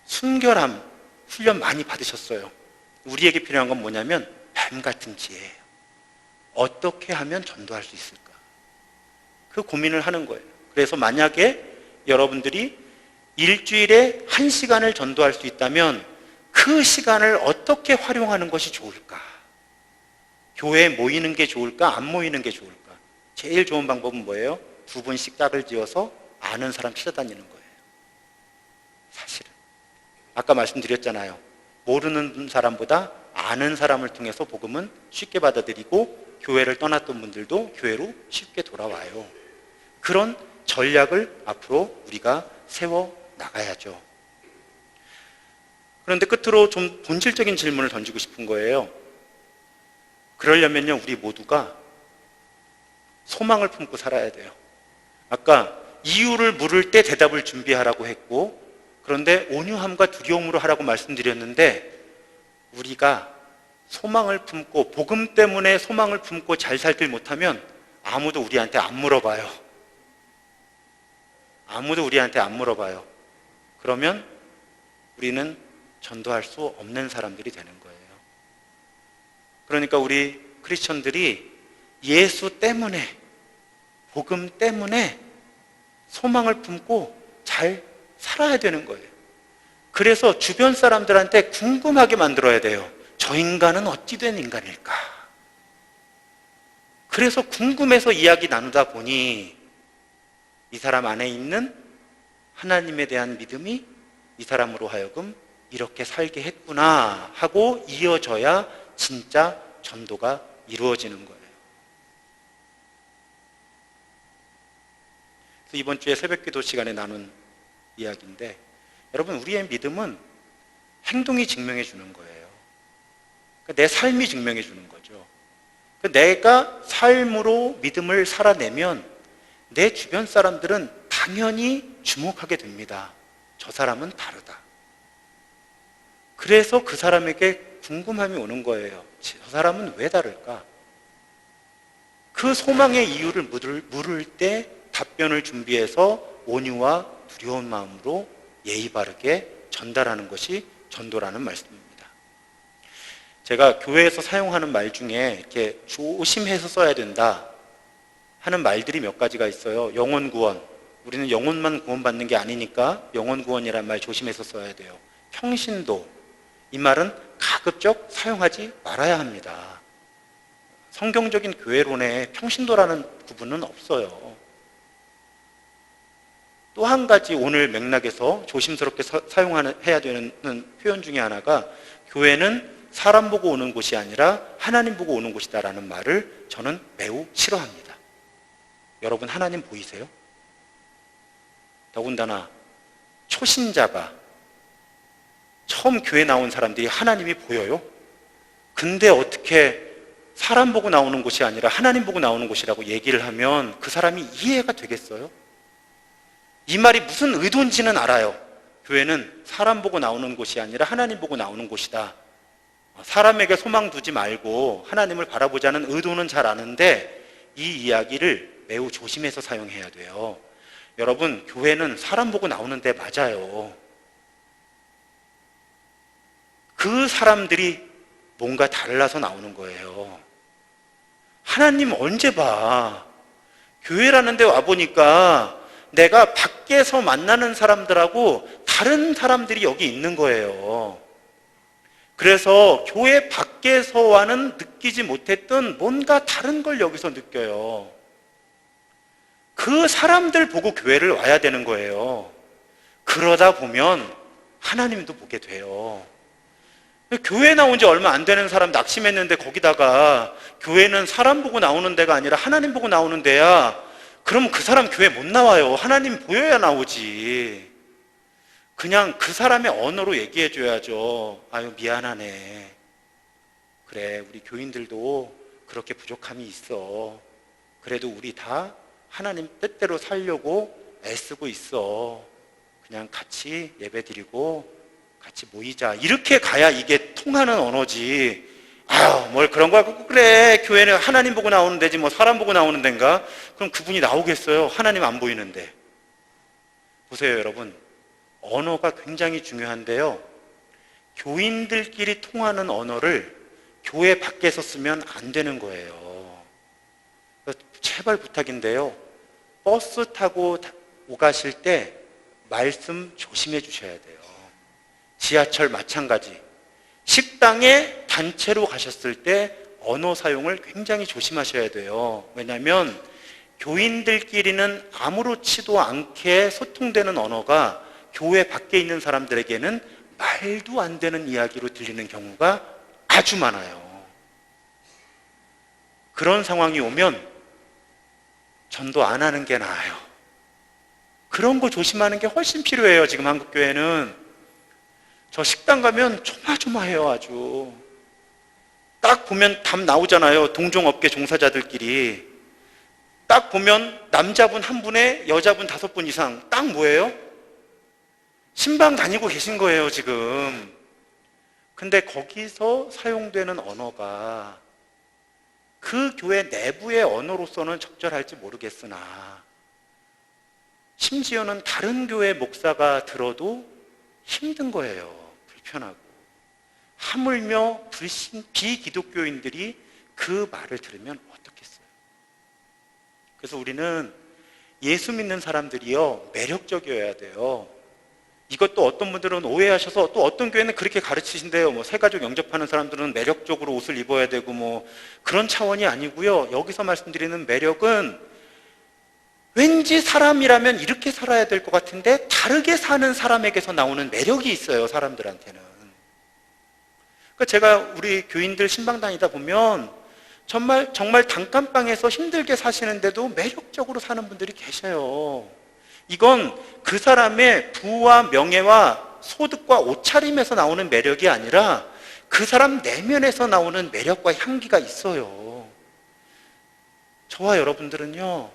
순결함 훈련 많이 받으셨어요. 우리에게 필요한 건 뭐냐면 뱀 같은 지혜예요. 어떻게 하면 전도할 수 있을까? 그 고민을 하는 거예요. 그래서 만약에 여러분들이 일주일에 1시간을 전도할 수 있다면 그 시간을 어떻게 활용하는 것이 좋을까? 교회에 모이는 게 좋을까? 안 모이는 게 좋을까? 제일 좋은 방법은 뭐예요? 2분씩 짝을 지어서 아는 사람 찾아다니는 거예요. 사실은 아까 말씀드렸잖아요. 모르는 사람보다 아는 사람을 통해서 복음은 쉽게 받아들이고 교회를 떠났던 분들도 교회로 쉽게 돌아와요. 그런 전략을 앞으로 우리가 세워 나가야죠. 그런데 끝으로 좀 본질적인 질문을 던지고 싶은 거예요. 그러려면요, 우리 모두가 소망을 품고 살아야 돼요. 아까 이유를 물을 때 대답을 준비하라고 했고, 그런데 온유함과 두려움으로 하라고 말씀드렸는데, 우리가 소망을 품고 복음 때문에 소망을 품고 잘 살길 못하면 아무도 우리한테 안 물어봐요. 아무도 우리한테 안 물어봐요. 그러면 우리는 전도할 수 없는 사람들이 되는 거예요. 그러니까 우리 크리스천들이 예수 때문에, 복음 때문에 소망을 품고 잘 살아야 되는 거예요. 그래서 주변 사람들한테 궁금하게 만들어야 돼요. 저 인간은 어찌 된 인간일까? 그래서 궁금해서 이야기 나누다 보니 이 사람 안에 있는 하나님에 대한 믿음이 이 사람으로 하여금 이렇게 살게 했구나 하고 이어져야 진짜 전도가 이루어지는 거예요. 그래서 이번 주에 새벽기도 시간에 나눈 이야기인데, 여러분, 우리의 믿음은 행동이 증명해 주는 거예요. 내 삶이 증명해 주는 거죠. 내가 삶으로 믿음을 살아내면 내 주변 사람들은 당연히 주목하게 됩니다. 저 사람은 다르다. 그래서 그 사람에게 궁금함이 오는 거예요. 저 사람은 왜 다를까? 그 소망의 이유를 물을 때 답변을 준비해서 온유와 두려운 마음으로 예의 바르게 전달하는 것이 전도라는 말씀입니다. 제가 교회에서 사용하는 말 중에 이렇게 조심해서 써야 된다 하는 말들이 몇 가지가 있어요. 영혼 구원. 우리는 영혼만 구원받는 게 아니니까 영혼 구원이라는 말 조심해서 써야 돼요. 평신도. 이 말은 가급적 사용하지 말아야 합니다. 성경적인 교회론에 평신도라는 부분은 없어요. 또 한 가지 오늘 맥락에서 조심스럽게 해야 되는 표현 중에 하나가, 교회는 사람 보고 오는 곳이 아니라 하나님 보고 오는 곳이다라는 말을 저는 매우 싫어합니다. 여러분, 하나님 보이세요? 더군다나 초신자가, 처음 교회 나온 사람들이 하나님이 보여요? 근데 어떻게 사람 보고 나오는 곳이 아니라 하나님 보고 나오는 곳이라고 얘기를 하면 그 사람이 이해가 되겠어요? 이 말이 무슨 의도인지는 알아요. 교회는 사람 보고 나오는 곳이 아니라 하나님 보고 나오는 곳이다. 사람에게 소망 두지 말고 하나님을 바라보자는 의도는 잘 아는데 이 이야기를 매우 조심해서 사용해야 돼요. 여러분, 교회는 사람 보고 나오는 데 맞아요. 그 사람들이 뭔가 달라서 나오는 거예요. 하나님 언제 봐? 교회라는 데 와보니까 내가 밖에서 만나는 사람들하고 다른 사람들이 여기 있는 거예요. 그래서 교회 밖에서와는 느끼지 못했던 뭔가 다른 걸 여기서 느껴요. 그 사람들 보고 교회를 와야 되는 거예요. 그러다 보면 하나님도 보게 돼요. 교회 나온 지 얼마 안 되는 사람 낙심했는데 거기다가 교회는 사람 보고 나오는 데가 아니라 하나님 보고 나오는 데야. 그럼 그 사람 교회 못 나와요. 하나님 보여야 나오지. 그냥 그 사람의 언어로 얘기해 줘야죠. 아유, 미안하네. 그래, 우리 교인들도 그렇게 부족함이 있어. 그래도 우리 다 하나님 뜻대로 살려고 애쓰고 있어. 그냥 같이 예배 드리고 같이 모이자. 이렇게 가야 이게 통하는 언어지. 아유, 뭘 그런 거 하고 그래. 교회는 하나님 보고 나오는 데지 뭐 사람 보고 나오는 데인가? 그럼 그분이 나오겠어요? 하나님 안 보이는데. 보세요, 여러분. 언어가 굉장히 중요한데요. 교인들끼리 통하는 언어를 교회 밖에서 쓰면 안 되는 거예요. 제발 부탁인데요. 버스 타고 오가실 때 말씀 조심해 주셔야 돼요. 지하철 마찬가지. 식당에 단체로 가셨을 때 언어 사용을 굉장히 조심하셔야 돼요. 왜냐하면 교인들끼리는 아무렇지도 않게 소통되는 언어가 교회 밖에 있는 사람들에게는 말도 안 되는 이야기로 들리는 경우가 아주 많아요. 그런 상황이 오면 전도 안 하는 게 나아요. 그런 거 조심하는 게 훨씬 필요해요. 지금 한국교회는. 저 식당 가면 조마조마해요. 아주. 딱 보면 답 나오잖아요. 동종업계 종사자들끼리. 딱 보면 남자분 한 분에 여자분 5분 이상. 딱 뭐예요? 신방 다니고 계신 거예요, 지금. 근데 거기서 사용되는 언어가 그 교회 내부의 언어로서는 적절할지 모르겠으나 심지어는 다른 교회 목사가 들어도 힘든 거예요. 불편하고. 하물며 비기독교인들이 그 말을 들으면 어떻겠어요? 그래서 우리는 예수 믿는 사람들이요, 매력적이어야 돼요. 이것도 어떤 분들은 오해하셔서 또 어떤 교회는 그렇게 가르치신대요. 뭐 새가족 영접하는 사람들은 매력적으로 옷을 입어야 되고 뭐 그런 차원이 아니고요. 여기서 말씀드리는 매력은 왠지 사람이라면 이렇게 살아야 될 것 같은데 다르게 사는 사람에게서 나오는 매력이 있어요. 사람들한테는. 그러니까 제가 우리 교인들 신방 다니다 보면 정말 단칸방에서 힘들게 사시는데도 매력적으로 사는 분들이 계셔요. 이건 그 사람의 부와 명예와 소득과 옷차림에서 나오는 매력이 아니라 그 사람 내면에서 나오는 매력과 향기가 있어요. 저와 여러분들은요,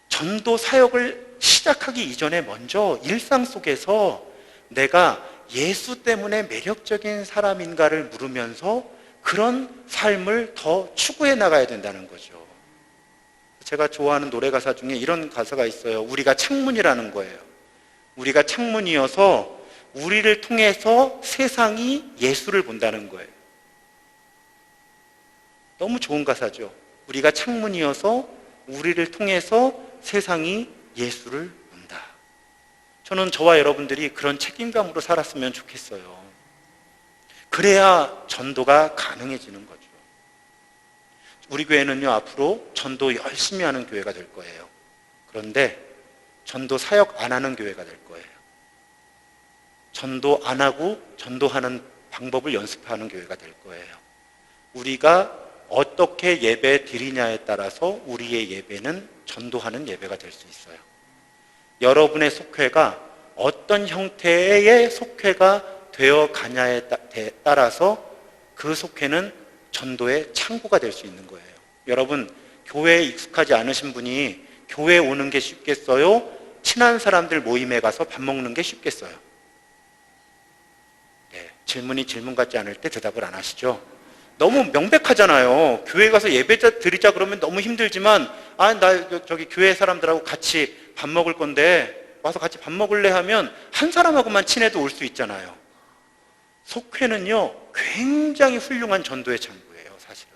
전도 사역을 시작하기 이전에 먼저 일상 속에서 내가 예수 때문에 매력적인 사람인가를 물으면서 그런 삶을 더 추구해 나가야 된다는 거죠. 제가 좋아하는 노래 가사 중에 이런 가사가 있어요. 우리가 창문이라는 거예요. 우리가 창문이어서 우리를 통해서 세상이 예수를 본다는 거예요. 너무 좋은 가사죠. 우리가 창문이어서 우리를 통해서 세상이 예수를 본다. 저는 저와 여러분들이 그런 책임감으로 살았으면 좋겠어요. 그래야 전도가 가능해지는 거죠. 우리 교회는요, 앞으로 전도 열심히 하는 교회가 될 거예요. 그런데 전도 사역 안 하는 교회가 될 거예요. 전도 안 하고 전도하는 방법을 연습하는 교회가 될 거예요. 우리가 어떻게 예배 드리냐에 따라서 우리의 예배는 전도하는 예배가 될 수 있어요. 여러분의 속회가 어떤 형태의 속회가 되어 가냐에 따라서 그 속회는 전도의 창구가 될 수 있는 거예요. 여러분, 교회에 익숙하지 않으신 분이 교회에 오는 게 쉽겠어요? 친한 사람들 모임에 가서 밥 먹는 게 쉽겠어요? 네, 질문이 질문 같지 않을 때 대답을 안 하시죠? 너무 명백하잖아요. 교회 가서 예배 드리자 그러면 너무 힘들지만, 나 저기 교회 사람들하고 같이 밥 먹을 건데 와서 같이 밥 먹을래 하면 한 사람하고만 친해도 올 수 있잖아요. 속회는요, 굉장히 훌륭한 전도의 창구예요. 사실은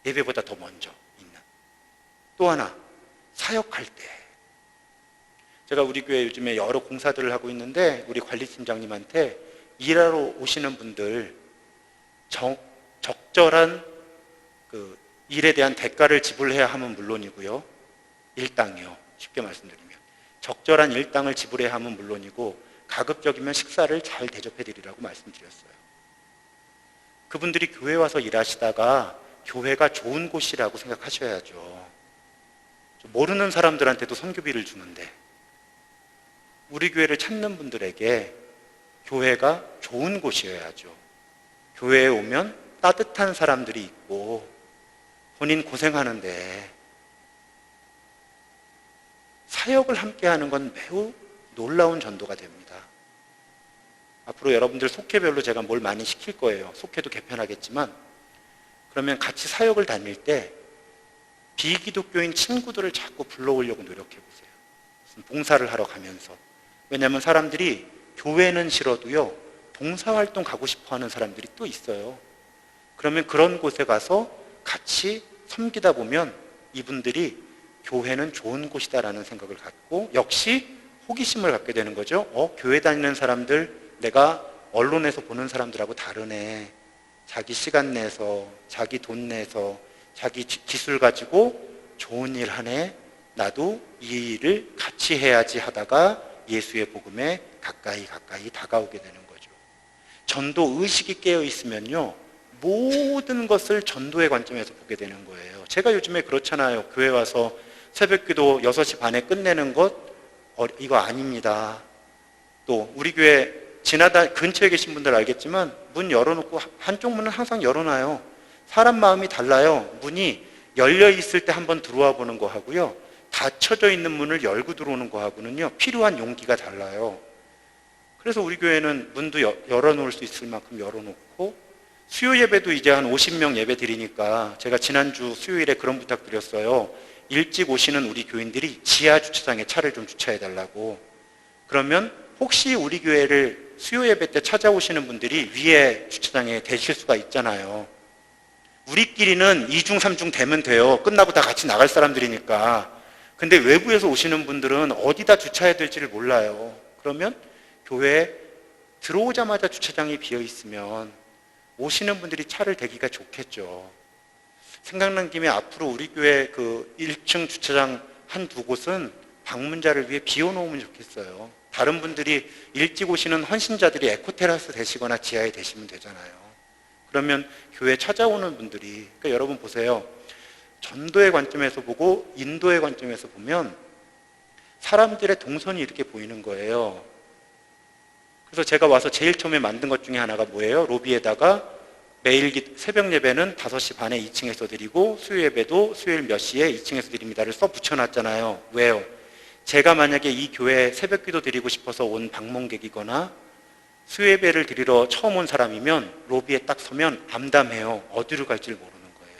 예배보다 더 먼저 있는. 또 하나, 사역할 때, 제가 우리 교회 요즘에 여러 공사들을 하고 있는데 우리 관리팀장님한테 일하러 오시는 분들 적절한 그 일에 대한 대가를 지불해야 하면 물론이고요, 일당이요, 쉽게 말씀드리면 적절한 일당을 지불해야 하면 물론이고 가급적이면 식사를 잘 대접해 드리라고 말씀드렸어요. 그분들이 교회 와서 일하시다가 교회가 좋은 곳이라고 생각하셔야죠. 모르는 사람들한테도 선교비를 주는데 우리 교회를 찾는 분들에게 교회가 좋은 곳이어야죠. 교회에 오면 따뜻한 사람들이 있고 본인 고생하는데 사역을 함께하는 건 매우 놀라운 전도가 됩니다. 앞으로 여러분들 속회별로 제가 뭘 많이 시킬 거예요. 속회도 개편하겠지만 그러면 같이 사역을 다닐 때 비기독교인 친구들을 자꾸 불러오려고 노력해 보세요. 무슨 봉사를 하러 가면서. 왜냐하면 사람들이 교회는 싫어도요, 봉사활동 가고 싶어 하는 사람들이 또 있어요. 그러면 그런 곳에 가서 같이 섬기다 보면 이분들이 교회는 좋은 곳이다라는 생각을 갖고 역시 호기심을 갖게 되는 거죠. 교회 다니는 사람들, 내가 언론에서 보는 사람들하고 다르네. 자기 시간 내서, 자기 돈 내서, 자기 기술 가지고 좋은 일 하네. 나도 이 일을 같이 해야지 하다가 예수의 복음에 가까이 다가오게 되는 거죠. 전도 의식이 깨어 있으면요, 모든 것을 전도의 관점에서 보게 되는 거예요. 제가 요즘에 그렇잖아요. 교회 와서 새벽기도 6시 반에 끝내는 것, 이거 아닙니다. 또 우리 교회 지나다 근처에 계신 분들 알겠지만 문 열어놓고 한쪽 문은 항상 열어놔요. 사람 마음이 달라요. 문이 열려 있을 때 한번 들어와 보는 거 하고요, 닫혀져 있는 문을 열고 들어오는 거 하고는요, 필요한 용기가 달라요. 그래서 우리 교회는 문도 열어놓을 수 있을 만큼 열어놓고, 수요 예배도 이제 한 50명 예배 드리니까 제가 지난주 수요일에 그런 부탁 드렸어요. 일찍 오시는 우리 교인들이 지하 주차장에 차를 좀 주차해 달라고. 그러면 혹시 우리 교회를 수요 예배 때 찾아오시는 분들이 위에 주차장에 대실 수가 있잖아요. 우리끼리는 2중 3중 되면 돼요. 끝나고 다 같이 나갈 사람들이니까. 근데 외부에서 오시는 분들은 어디다 주차해야 될지를 몰라요. 그러면 교회에 들어오자마자 주차장이 비어 있으면 오시는 분들이 차를 대기가 좋겠죠. 생각난 김에 앞으로 우리 교회 그 1층 주차장 한두 곳은 방문자를 위해 비워놓으면 좋겠어요. 다른 분들이 일찍 오시는 헌신자들이 에코테라스 되시거나 지하에 되시면 되잖아요. 그러면 교회 찾아오는 분들이, 그러니까 여러분 보세요. 전도의 관점에서 보고 인도의 관점에서 보면 사람들의 동선이 이렇게 보이는 거예요. 그래서 제가 와서 제일 처음에 만든 것 중에 하나가 뭐예요? 로비에다가 매일 새벽 예배는 5시 반에 2층에서 드리고 수요 예배도 수요일 몇 시에 2층에서 드립니다를 써 붙여놨잖아요. 왜요? 제가 만약에 이 교회에 새벽 기도 드리고 싶어서 온 방문객이거나 수요 예배를 드리러 처음 온 사람이면 로비에 딱 서면 암담해요. 어디로 갈지 모르는 거예요.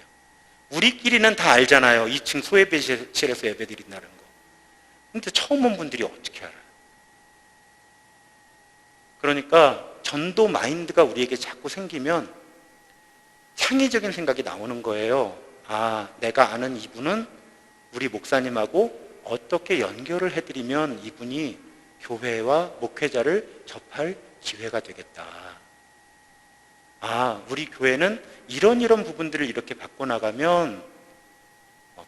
우리끼리는 다 알잖아요. 2층 소예배실에서 예배 드린다는 거. 근데 처음 온 분들이 어떻게 알아요? 그러니까 전도 마인드가 우리에게 자꾸 생기면 창의적인 생각이 나오는 거예요. 아, 내가 아는 이분은 우리 목사님하고 어떻게 연결을 해드리면 이분이 교회와 목회자를 접할 기회가 되겠다. 아, 우리 교회는 이런 부분들을 이렇게 바꿔나가면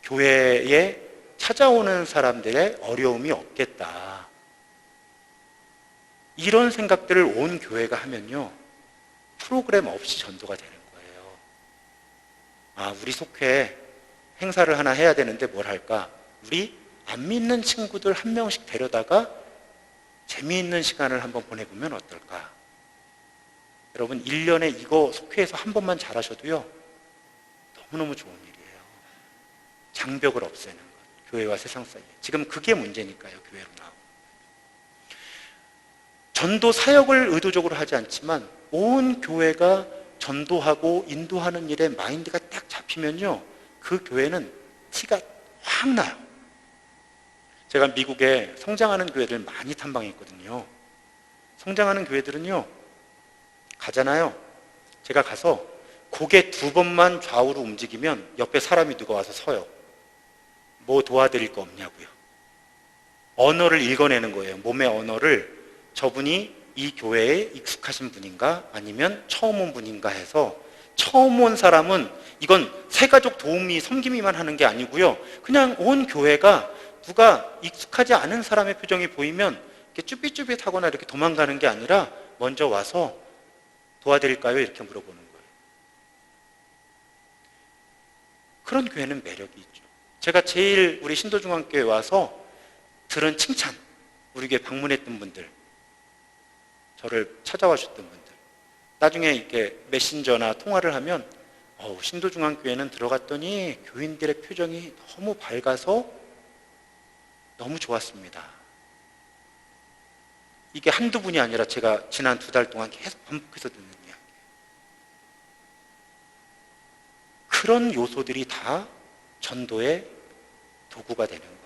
교회에 찾아오는 사람들의 어려움이 없겠다. 이런 생각들을 온 교회가 하면요, 프로그램 없이 전도가 되는 거예요. 아, 우리 속회 행사를 하나 해야 되는데 뭘 할까? 우리 안 믿는 친구들 한 명씩 데려다가 재미있는 시간을 한번 보내보면 어떨까? 여러분 1년에 이거 속회에서 한 번만 잘하셔도요, 너무너무 좋은 일이에요. 장벽을 없애는 것, 교회와 세상 사이에. 지금 그게 문제니까요. 교회로 나오고. 전도 사역을 의도적으로 하지 않지만 온 교회가 전도하고 인도하는 일에 마인드가 딱 잡히면요, 그 교회는 티가 확 나요. 제가 미국에 성장하는 교회들 많이 탐방했거든요. 성장하는 교회들은요, 가잖아요. 제가 가서 고개 2번만 좌우로 움직이면 옆에 사람이 누가 와서 서요. 뭐 도와드릴 거 없냐고요. 언어를 읽어내는 거예요. 몸의 언어를 저분이 이 교회에 익숙하신 분인가 아니면 처음 온 분인가 해서 처음 온 사람은 이건 새가족 도우미 섬김이만 하는 게 아니고요. 그냥 온 교회가 누가 익숙하지 않은 사람의 표정이 보이면 이렇게 쭈삣쭈삣하거나 이렇게 도망가는 게 아니라 먼저 와서 도와드릴까요? 이렇게 물어보는 거예요. 그런 교회는 매력이 있죠. 제가 제일 우리 신도중앙교회 와서 들은 칭찬, 우리 교회 방문했던 분들, 저를 찾아와 주셨던 분들, 나중에 이렇게 메신저나 통화를 하면 신도중앙교회는 들어갔더니 교인들의 표정이 너무 밝아서 너무 좋았습니다. 이게 한두 분이 아니라 제가 지난 2달 동안 계속 반복해서 듣는 이야기예요. 그런 요소들이 다 전도의 도구가 되는 거예요.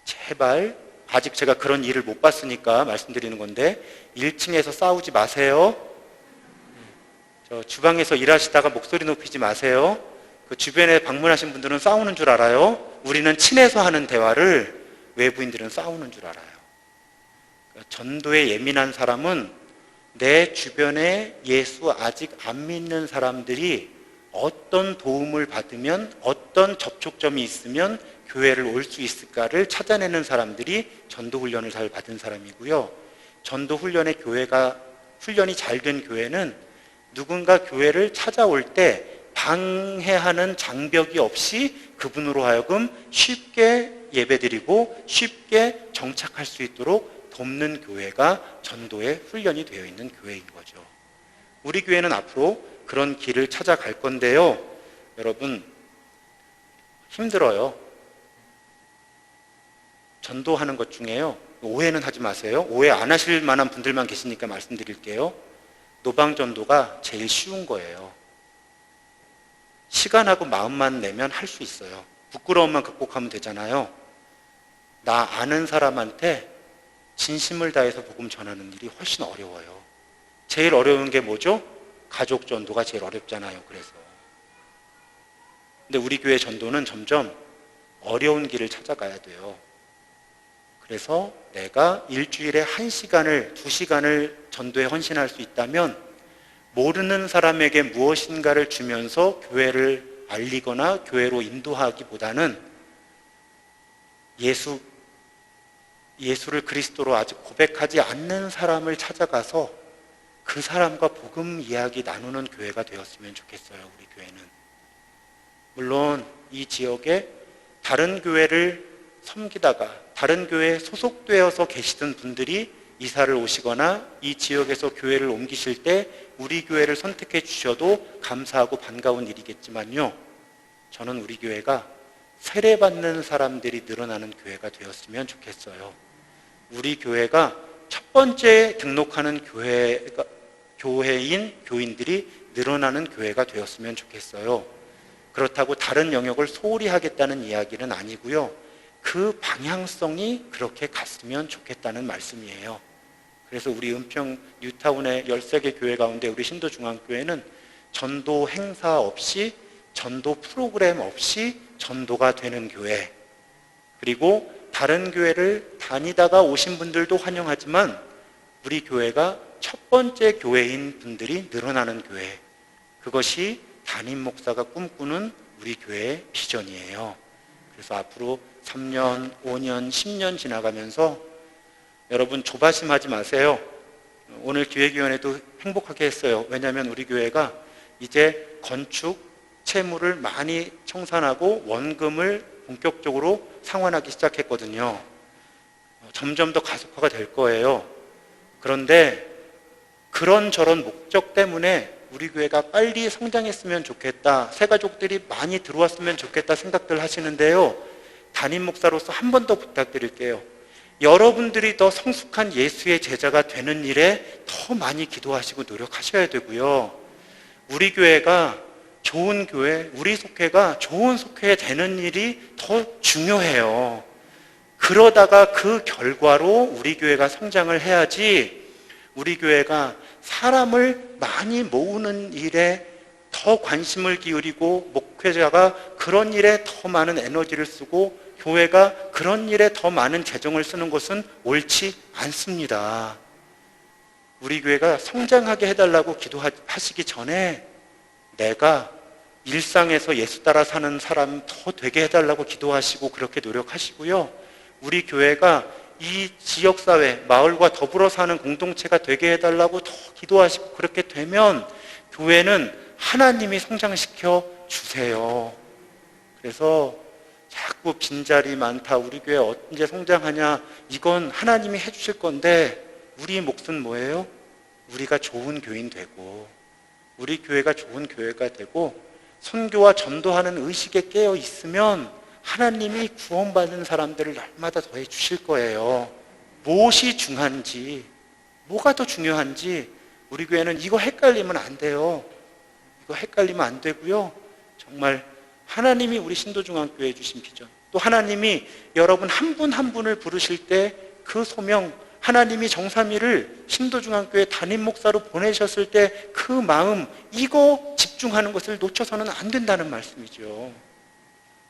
제발, 아직 제가 그런 일을 못 봤으니까 말씀드리는 건데 1층에서 싸우지 마세요. 저 주방에서 일하시다가 목소리 높이지 마세요. 그 주변에 방문하신 분들은 싸우는 줄 알아요. 우리는 친해서 하는 대화를 외부인들은 싸우는 줄 알아요. 전도에 예민한 사람은 내 주변에 예수 아직 안 믿는 사람들이 어떤 도움을 받으면 어떤 접촉점이 있으면 교회를 올 수 있을까를 찾아내는 사람들이 전도훈련을 잘 받은 사람이고요. 전도훈련의 훈련이 잘 된 교회는 누군가 교회를 찾아올 때 방해하는 장벽이 없이 그분으로 하여금 쉽게 예배드리고 쉽게 정착할 수 있도록 돕는 교회가 전도의 훈련이 되어 있는 교회인 거죠. 우리 교회는 앞으로 그런 길을 찾아갈 건데요. 여러분, 힘들어요. 전도하는 것 중에요. 오해는 하지 마세요. 오해 안 하실 만한 분들만 계시니까 말씀드릴게요. 노방전도가 제일 쉬운 거예요. 시간하고 마음만 내면 할 수 있어요. 부끄러움만 극복하면 되잖아요. 나 아는 사람한테 진심을 다해서 복음 전하는 일이 훨씬 어려워요. 제일 어려운 게 뭐죠? 가족 전도가 제일 어렵잖아요. 그래서. 근데 우리 교회 전도는 점점 어려운 길을 찾아가야 돼요. 그래서 내가 일주일에 1시간을, 2시간을 전도에 헌신할 수 있다면 모르는 사람에게 무엇인가를 주면서 교회를 알리거나 교회로 인도하기보다는 예수를 그리스도로 아직 고백하지 않는 사람을 찾아가서 그 사람과 복음 이야기 나누는 교회가 되었으면 좋겠어요. 우리 교회는. 물론 이 지역에 다른 교회를 섬기다가 다른 교회에 소속되어서 계시던 분들이 이사를 오시거나 이 지역에서 교회를 옮기실 때 우리 교회를 선택해 주셔도 감사하고 반가운 일이겠지만요, 저는 우리 교회가 세례받는 사람들이 늘어나는 교회가 되었으면 좋겠어요. 우리 교회가 첫 번째 등록하는 교회인 교인들이 늘어나는 교회가 되었으면 좋겠어요. 그렇다고 다른 영역을 소홀히 하겠다는 이야기는 아니고요, 그 방향성이 그렇게 갔으면 좋겠다는 말씀이에요. 그래서 우리 은평 뉴타운의 13개 교회 가운데 우리 신도중앙교회는 전도 행사 없이, 전도 프로그램 없이 전도가 되는 교회, 그리고 다른 교회를 다니다가 오신 분들도 환영하지만 우리 교회가 첫 번째 교회인 분들이 늘어나는 교회, 그것이 담임 목사가 꿈꾸는 우리 교회의 비전이에요. 그래서 앞으로 3년, 5년, 10년 지나가면서 여러분 조바심하지 마세요. 오늘 기획위원회도 행복하게 했어요. 왜냐하면 우리 교회가 이제 건축, 채무를 많이 청산하고 원금을 본격적으로 상환하기 시작했거든요. 점점 더 가속화가 될 거예요. 그런데 그런저런 목적 때문에 우리 교회가 빨리 성장했으면 좋겠다, 새가족들이 많이 들어왔으면 좋겠다 생각들 하시는데요, 담임 목사로서 한 번 더 부탁드릴게요. 여러분들이 더 성숙한 예수의 제자가 되는 일에 더 많이 기도하시고 노력하셔야 되고요, 우리 교회가 좋은 교회, 우리 속회가 좋은 속회 되는 일이 더 중요해요. 그러다가 그 결과로 우리 교회가 성장을 해야지, 우리 교회가 사람을 많이 모으는 일에 더 관심을 기울이고 목회자가 그런 일에 더 많은 에너지를 쓰고 교회가 그런 일에 더 많은 재정을 쓰는 것은 옳지 않습니다. 우리 교회가 성장하게 해달라고 기도하시기 전에 내가 일상에서 예수 따라 사는 사람 더 되게 해달라고 기도하시고 그렇게 노력하시고요. 우리 교회가 이 지역사회, 마을과 더불어 사는 공동체가 되게 해달라고 더 기도하시고 그렇게 되면 교회는 하나님이 성장시켜 주세요. 그래서 자꾸 빈자리 많다, 우리 교회 언제 성장하냐, 이건 하나님이 해주실 건데 우리 몫은 뭐예요? 우리가 좋은 교인 되고 우리 교회가 좋은 교회가 되고 선교와 전도하는 의식에 깨어 있으면 하나님이 구원받는 사람들을 날마다 더해 주실 거예요. 무엇이 중요한지, 뭐가 더 중요한지 우리 교회는 이거 헷갈리면 안 돼요. 이거 헷갈리면 안 되고요. 정말 하나님이 우리 신도중앙교회에 주신 비전, 또 하나님이 여러분 한 분 한 분을 부르실 때 그 소명, 하나님이 정삼위를 신도중앙교회 담임 목사로 보내셨을 때 그 마음, 이거 집중하는 것을 놓쳐서는 안 된다는 말씀이죠.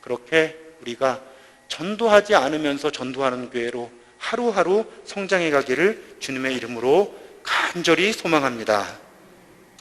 그렇게 우리가 전도하지 않으면서 전도하는 교회로 하루하루 성장해 가기를 주님의 이름으로 간절히 소망합니다.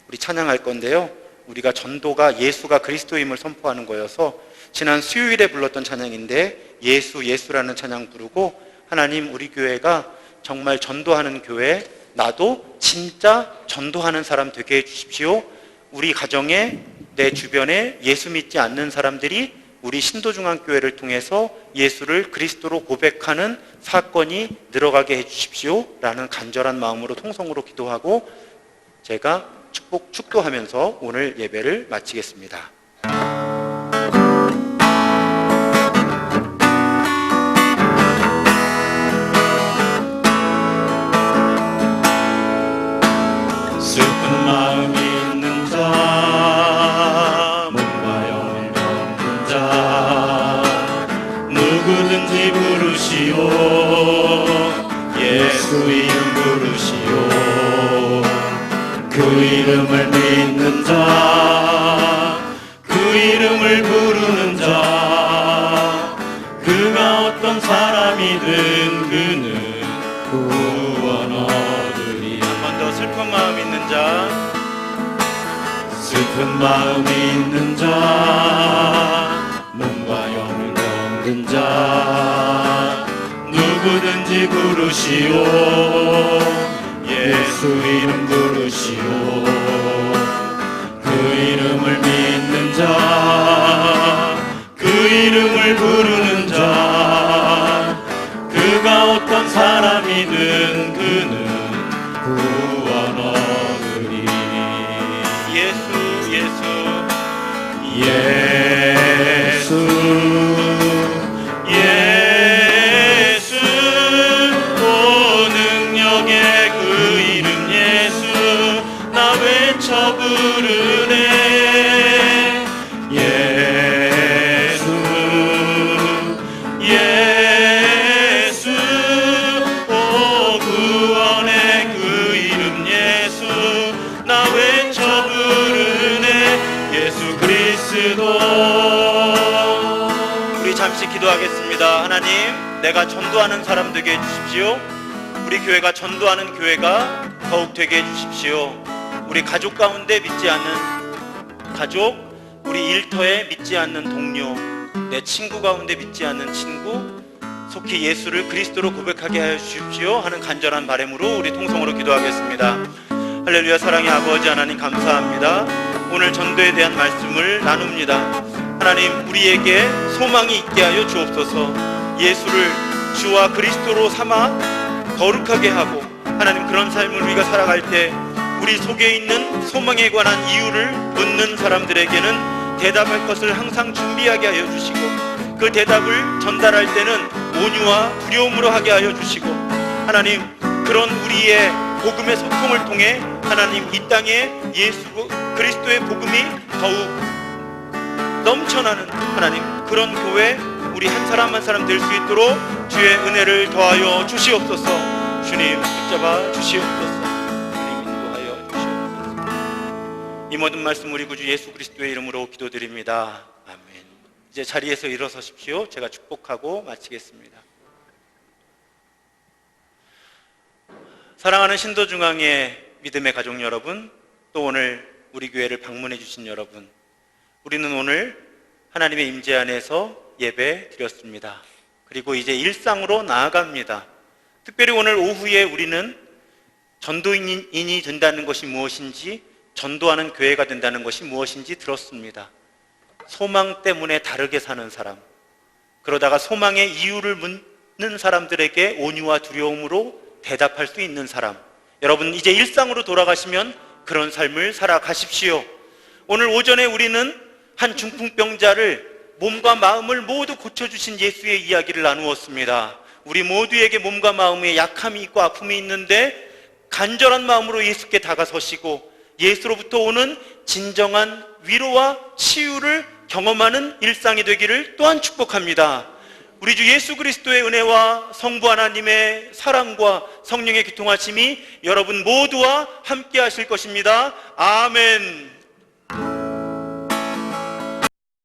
우리 찬양할 건데요, 우리가 전도가 예수가 그리스도임을 선포하는 거여서 지난 수요일에 불렀던 찬양인데 예수 예수라는 찬양 부르고, 하나님 우리 교회가 정말 전도하는 교회, 나도 진짜 전도하는 사람 되게 해주십시오. 우리 가정에, 내 주변에 예수 믿지 않는 사람들이 우리 신도중앙교회를 통해서 예수를 그리스도로 고백하는 사건이 늘어가게 해주십시오 라는 간절한 마음으로 통성으로 기도하고 제가 축도하면서 오늘 예배를 마치겠습니다. 슬픈 마음이 있는 자, 몸과 영을 없는 자, 누구든지 부르시오. 예수 이름 부르시오. 그 이름을 믿는 자, 그 이름을 부르는 자, 그가 어떤 사람이든 그는 구원 얻으리. 한 번 더 슬픈 마음 있는 자, 슬픈 마음이 있는 자, 몸과 영을 없는 자, 누구든지 부르시오. 예수 이름 부르시오. 그 이름을 믿는 자, 그 이름을 부르는 자, 그가 어떤 사람이든 그는 구원 얻으리. 예수 예수 예수 예수, 오 능력의 그 이름 예수, 나 외쳐 부르네. 예수 예수, 오 구원의 그 이름 예수, 나 외쳐 부르네. 예수 그리스도. 우리 잠시 기도하겠습니다. 하나님, 내가 전도하는 사람 되게 해주십시오. 우리 교회가 전도하는 교회가 더욱 되게 해주십시오. 우리 가족 가운데 믿지 않는 가족, 우리 일터에 믿지 않는 동료, 내 친구 가운데 믿지 않는 친구, 속히 예수를 그리스도로 고백하게 하여 주십시오 하는 간절한 바람으로 우리 통성으로 기도하겠습니다. 할렐루야. 사랑의 아버지 하나님, 감사합니다. 오늘 전도에 대한 말씀을 나눕니다. 하나님, 우리에게 소망이 있게 하여 주옵소서. 예수를 주와 그리스도로 삼아 거룩하게 하고, 하나님 그런 삶을 우리가 살아갈 때 우리 속에 있는 소망에 관한 이유를 묻는 사람들에게는 대답할 것을 항상 준비하게 하여 주시고, 그 대답을 전달할 때는 온유와 두려움으로 하게 하여 주시고, 하나님 그런 우리의 복음의 소통을 통해 하나님 이 땅에 예수 그리스도의 복음이 더욱 넘쳐나는 하나님 그런 교회, 우리 한 사람 한 사람 될 수 있도록 주의 은혜를 더하여 주시옵소서. 주님 붙잡아 주시옵소서. 주님 인도하여 주시옵소서. 이 모든 말씀 우리 구주 예수 그리스도의 이름으로 기도드립니다. 이제 자리에서 일어서십시오. 제가 축복하고 마치겠습니다. 사랑하는 신도중앙의 믿음의 가족 여러분, 또 오늘 우리 교회를 방문해 주신 여러분, 우리는 오늘 하나님의 임재 안에서 예배 드렸습니다. 그리고 이제 일상으로 나아갑니다. 특별히 오늘 오후에 우리는 전도인이 된다는 것이 무엇인지, 전도하는 교회가 된다는 것이 무엇인지 들었습니다. 소망 때문에 다르게 사는 사람, 그러다가 소망의 이유를 묻는 사람들에게 온유와 두려움으로 대답할 수 있는 사람, 여러분 이제 일상으로 돌아가시면 그런 삶을 살아가십시오. 오늘 오전에 우리는 한 중풍병자를 몸과 마음을 모두 고쳐주신 예수의 이야기를 나누었습니다. 우리 모두에게 몸과 마음에 약함이 있고 아픔이 있는데 간절한 마음으로 예수께 다가서시고 예수로부터 오는 진정한 위로와 치유를 경험하는 일상이 되기를 또한 축복합니다. 우리 주 예수 그리스도의 은혜와 성부 하나님의 사랑과 성령의 교통하심이 여러분 모두와 함께 하실 것입니다. 아멘.